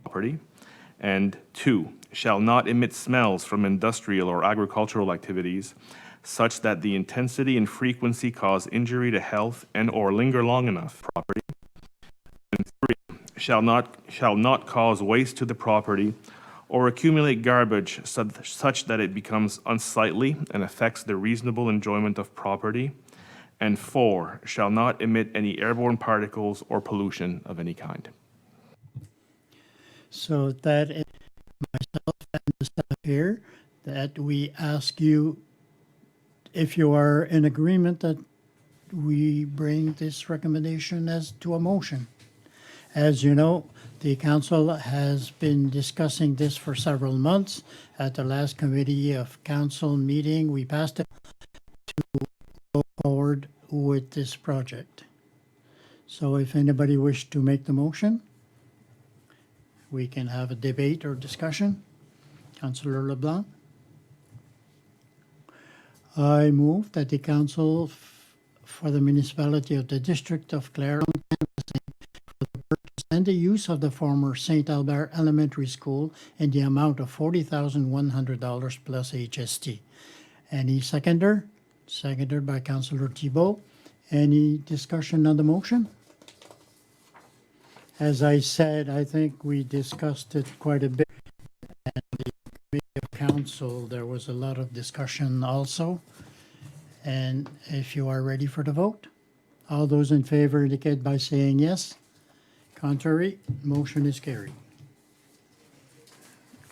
Property. And 2, shall not emit smells from industrial or agricultural activities such that the intensity and frequency cause injury to health and or linger long enough. Property. And 3, shall not cause waste to the property or accumulate garbage such that it becomes unsightly and affects the reasonable enjoyment of property. And 4, shall not emit any airborne particles or pollution of any kind. So that is myself and the staff here, that we ask you if you are in agreement that we bring this recommendation as to a motion. As you know, the council has been discussing this for several months. At the last committee of council meeting, we passed it to go forward with this project. So if anybody wishes to make the motion, we can have a debate or discussion. Councillor LeBlanc? I move that the council for the municipality of the District of Clare for the purchase and the use of the former St. Albert Elementary School in the amount of $40,100 plus HST. Any seconder? Seconded by Councillor Thibault. Any discussion on the motion? As I said, I think we discussed it quite a bit. And the committee of council, there was a lot of discussion also. And if you are ready for the vote, all those in favor indicate by saying yes. Contrary, motion is carried.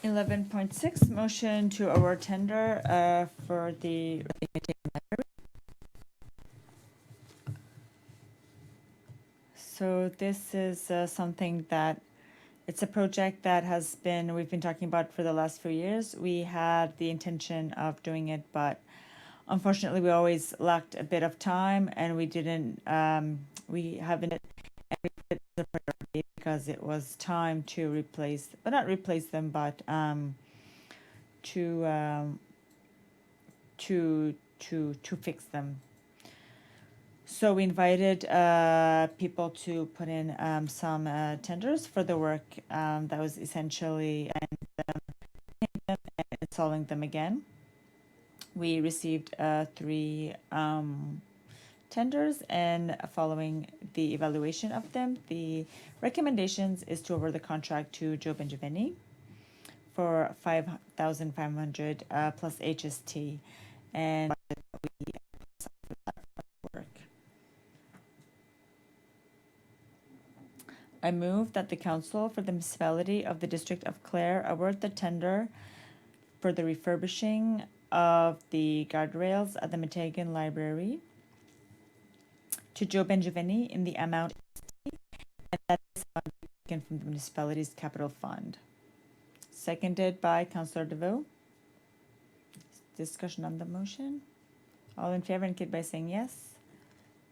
11.6, motion to award tender for the library. So this is something that, it's a project that we've been talking about for the last few years. We had the intention of doing it, but unfortunately we always lacked a bit of time, and we haven't put it as a priority because it was time to replace, but not replace them, but to fix them. So we invited people to put in some tenders for the work that was essentially and installing them again. We received 3 tenders, and following the evaluation of them, the recommendations is to award the contract to Joe Benjaveni for $5,500 plus HST, and we work. I move that the council for the municipality of the District of Clare award the tender for the refurbishing of the guardrails at the Metagan Library to Joe Benjaveni in the amount, and that is taken from the municipality's capital fund. Seconded by Councillor DeVoe. Discussion on the motion. All in favor indicate by saying yes.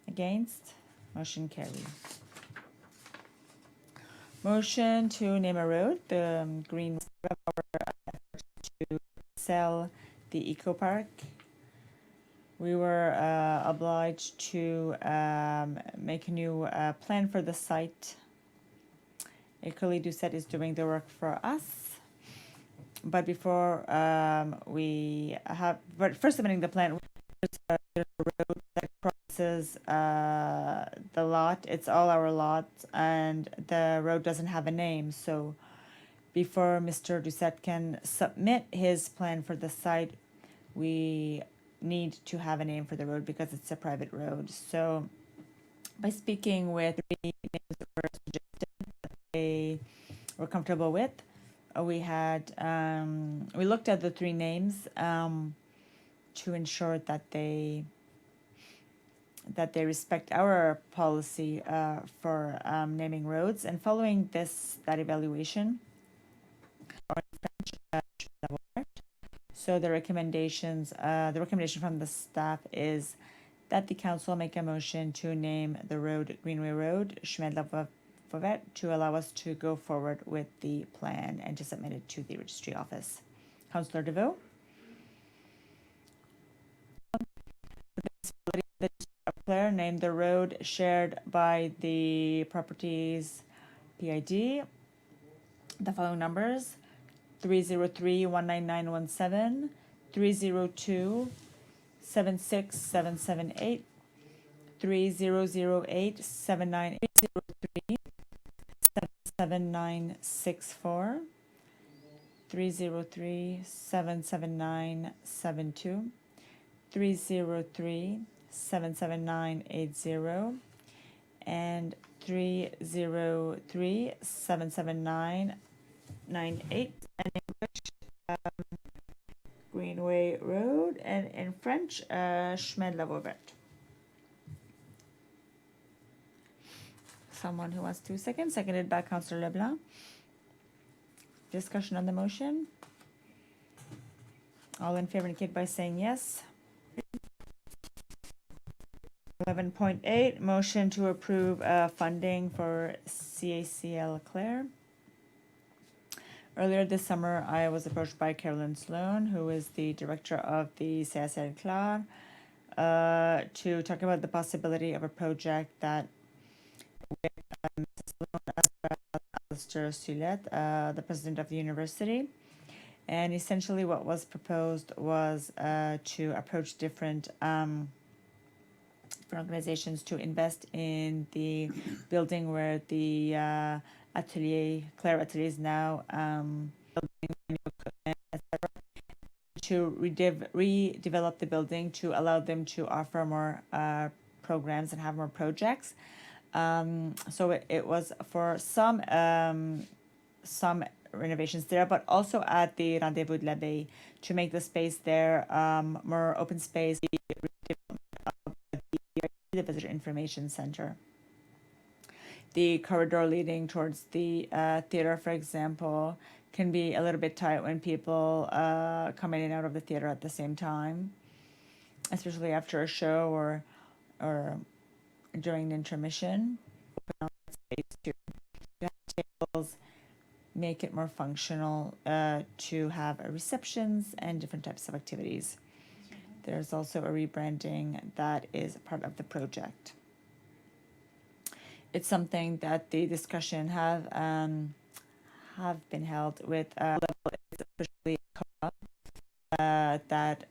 Against? Motion carried. Motion to name a road, the Green to sell the Eco Park. We were obliged to make a new plan for the site, École Doucette is doing the work for us. But before but first submitting the plan, there's a road that crosses the lot. It's all our lots, and the road doesn't have a name. So before Mr. Doucette can submit his plan for the site, we need to have a name for the road because it's a private road. So by speaking with three names that were suggested that they were comfortable with, we looked at the three names to ensure that they respect our policy for naming roads. And following that evaluation, so the recommendation from the staff is that the council make a motion to name the road Greenway Road, Chemin de la Fauvette, to allow us to go forward with the plan and to submit it to the registry office. Councillor DeVoe? The Clare named the road shared by the properties PID. The following numbers: 303-19917, 302-76778, 3008-79, 303-7964, 303-77972, 303-77980, and 303-77998, and English, Greenway Road, and in French, Chemin de la Fauvette. Someone who wants to second? Seconded by Councillor Leblanc. Discussion on the motion? All in favor indicate by saying yes. 11.8, motion to approve funding for CACL Clare. Earlier this summer, I was approached by Carolyn Sloan, who is the director of the CACL Clare, to talk about the possibility of a project that with Mrs. Sloan as well as Alistair Sulette, the president of the university. And essentially what was proposed was to approach different organizations to invest in the building where the Clare Atelier is now building new equipment, etc., to redevelop the building to allow them to offer more programs and have more projects. So it was for some renovations there, but also at the Rendezvous de l'Abbaye to make the space there more open space, the Visitor Information Center. The corridor leading towards the theater, for example, can be a little bit tight when people come in and out of the theater at the same time, especially after a show or during an intermission. Space to have tables, make it more functional to have receptions and different types of activities. There's also a rebranding that is part of the project. It's something that the discussion have been held with especially that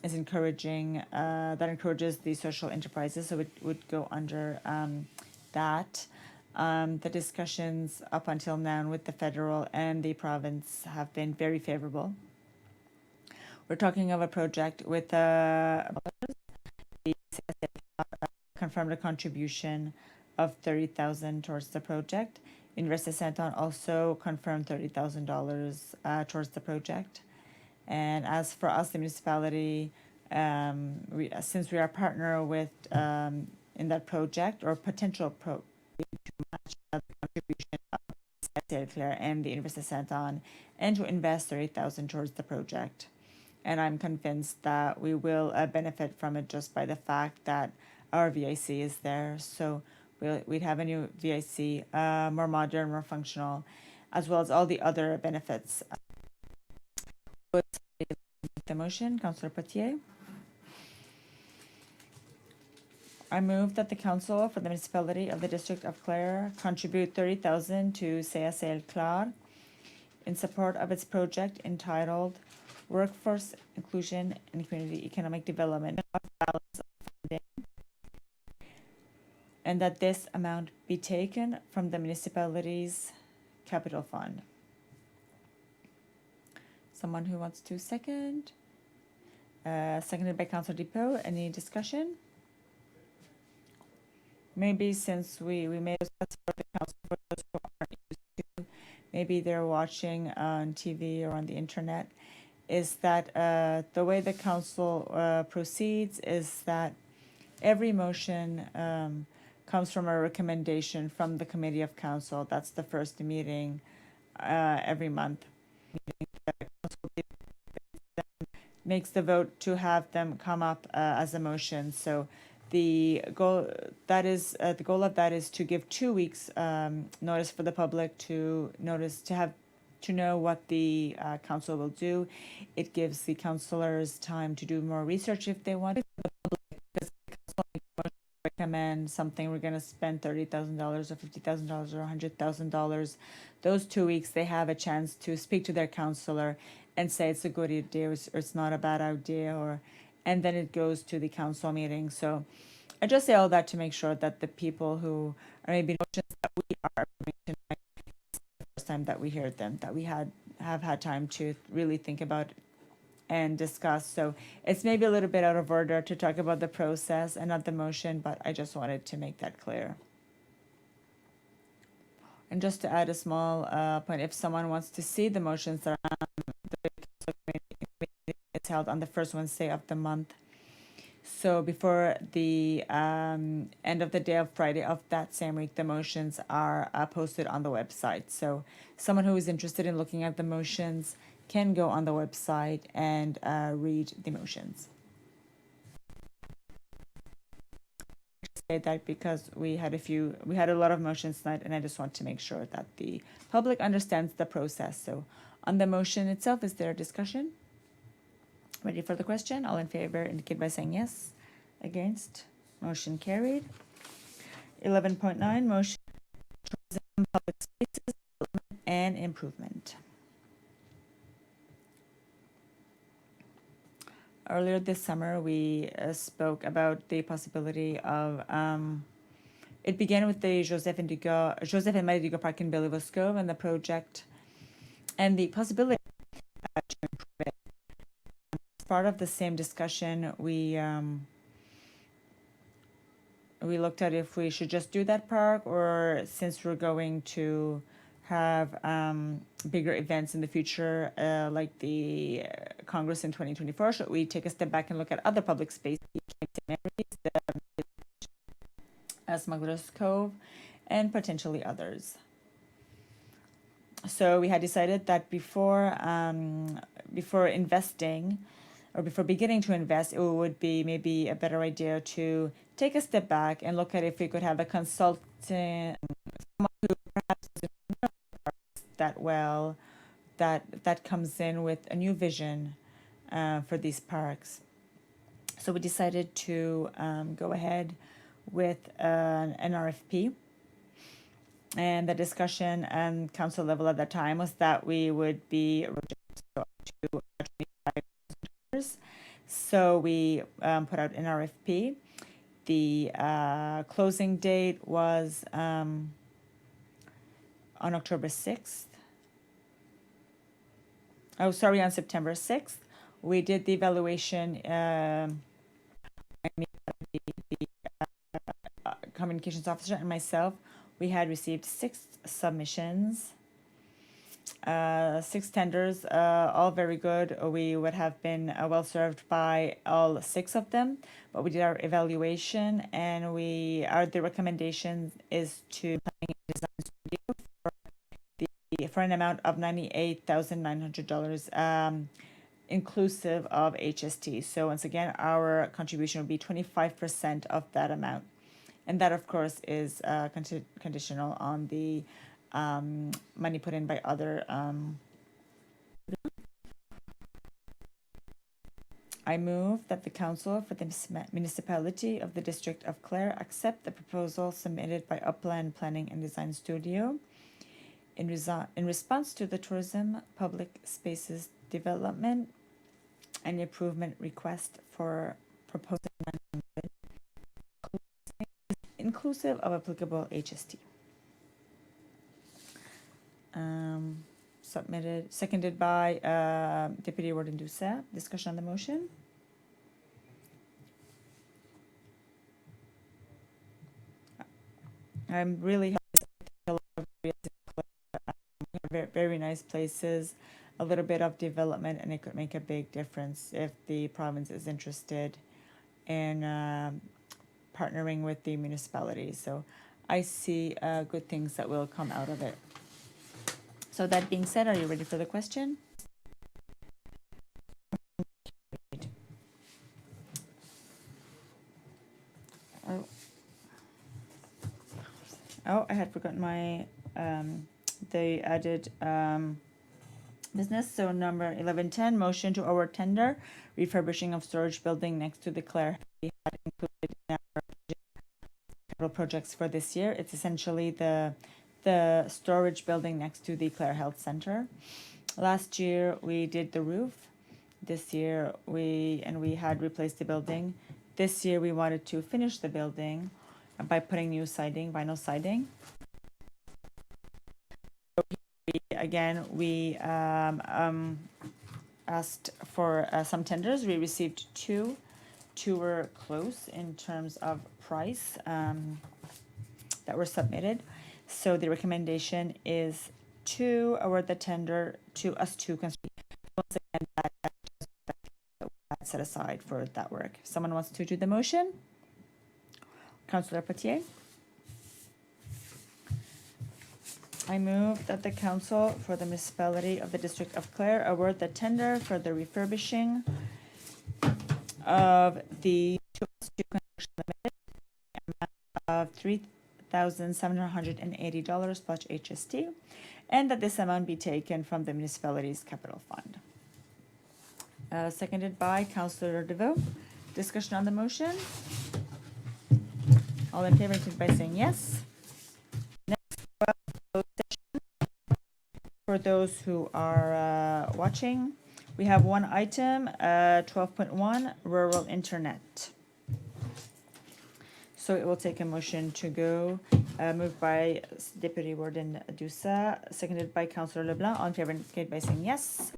is encouraging that encourages the social enterprises, so it would go under that. The discussions up until now with the federal and the province have been very favorable. We're talking of a project with the confirmed a contribution of $30,000 towards the project. Université Saint-Anne also confirmed $30,000 towards the project. And as for us, the municipality, since we are a partner with in that project or potential to match the contribution of Clare and the Université Saint-Anne, and to invest $30,000 towards the project. And I'm convinced that we will benefit from it just by the fact that our VIC is there. So we'd have a new VIC, more modern, more functional, as well as all the other benefits. The motion, Councillor Potier. I move that the council for the municipality of the district of Clare contribute 30,000 to CSL Clare in support of its project entitled Workforce Inclusion and Community Economic Development, and that this amount be taken from the municipality's capital fund. Someone who wants to second? Seconded by Councillor Depot. Any discussion? Maybe since we made a special for the council for those who aren't used to, maybe they're watching on TV or on the internet, is that the way the council proceeds is that every motion comes from a recommendation from the committee of council. That's the first meeting every month. Makes the vote to have them come up as a motion. So the goal of that is to give 2 weeks notice for the public to know what the council will do. It gives the councillors time to do more research if they want. Because the council recommend something, we're going to spend $30,000 or $50,000 or $100,000. Those 2 weeks they have a chance to speak to their councillor and say it's a good idea or it's not a bad idea, and then it goes to the council meeting. So I just say all that to make sure that the people who are maybe notions that we are tonight, it's the first time that we heard them, that we have had time to really think about and discuss. So it's maybe a little bit out of order to talk about the process and not the motion, but I just wanted to make that clear. And just to add a small point, if someone wants to see the motions that are on the council committee, it's held on the first Wednesday of the month. So before the end of the day of Friday of that same week, the motions are posted on the website. So someone who is interested in looking at the motions can go on the website and read the motions. Say that because we had a lot of motions tonight, and I just want to make sure that the public understands the process. So on the motion itself, is there a discussion? Ready for the question? All in favor indicate by saying yes. Against? Motion carried. 11.9, motion tourism, public spaces, development and improvement. Earlier this summer, we spoke about the possibility of, it began with the Joseph and Marie Dugas Park in Belleville Cove and the project and the possibility to improve it. As part of the same discussion, we looked at if we should just do that park, or since we're going to have bigger events in the future, like the Congress in 2024, should we take a step back and look at other public spaces, Smuggler's Cove, and potentially others. So we had decided that before investing, or before beginning to invest, it would be maybe a better idea to take a step back and look at if we could have a consultant, someone who perhaps doesn't know that well, that comes in with a new vision for these parks. So we decided to go ahead with an RFP. And the discussion and council level at that time was that we would be to $25,000. So we put out an RFP. The closing date was on October 6th. Oh, sorry, on September 6th. We did the evaluation. Communications officer and myself, we had received 6 submissions, 6 tenders, all very good. We would have been well served by all 6 of them, but we did our evaluation, and the recommendation is to planning and design studio for an amount of $98,900, inclusive of HST. So once again, our contribution would be 25% of that amount. And that, of course, is conditional on the money put in by other I move that the council for the municipality of the district of Clare accept the proposal submitted by Upland Planning and Design Studio in response to the tourism public spaces development and improvement request for proposed amendment inclusive of applicable HST. Seconded by Deputy Warden Doucette. Discussion on the motion? I'm really happy. Very nice places, a little bit of development, and it could make a big difference if the province is interested in partnering with the municipality. So I see good things that will come out of it. So that being said, are you ready for the question? Oh, I had forgotten my, the added business. So number 1110, motion to award tender refurbishing of storage building next to the Clare had included in our capital projects for this year. It's essentially the storage building next to the Clare Health Center. Last year we did the roof. This year we had replaced the building. This year we wanted to finish the building by putting new siding, vinyl siding. We asked for some tenders. We received two. Two were close in terms of price that were submitted. So the recommendation is to award the tender to us to construct. Once again, that set aside for that work. Someone wants to do the motion? Councillor Potier. I move that the council for the municipality of the district of Clare award the tender for the refurbishing of the construction limited of $3,780 plus HST, and that this amount be taken from the municipality's capital fund. Seconded by Councillor DeVoe. Discussion on the motion? All in favor, indicate by saying yes. Next, closed session. For those who are watching, we have one item, 12.1, rural internet. So it will take a motion to go, moved by Deputy Warden Doucette, seconded by Councillor LeBlanc. All in favor, indicate by saying yes.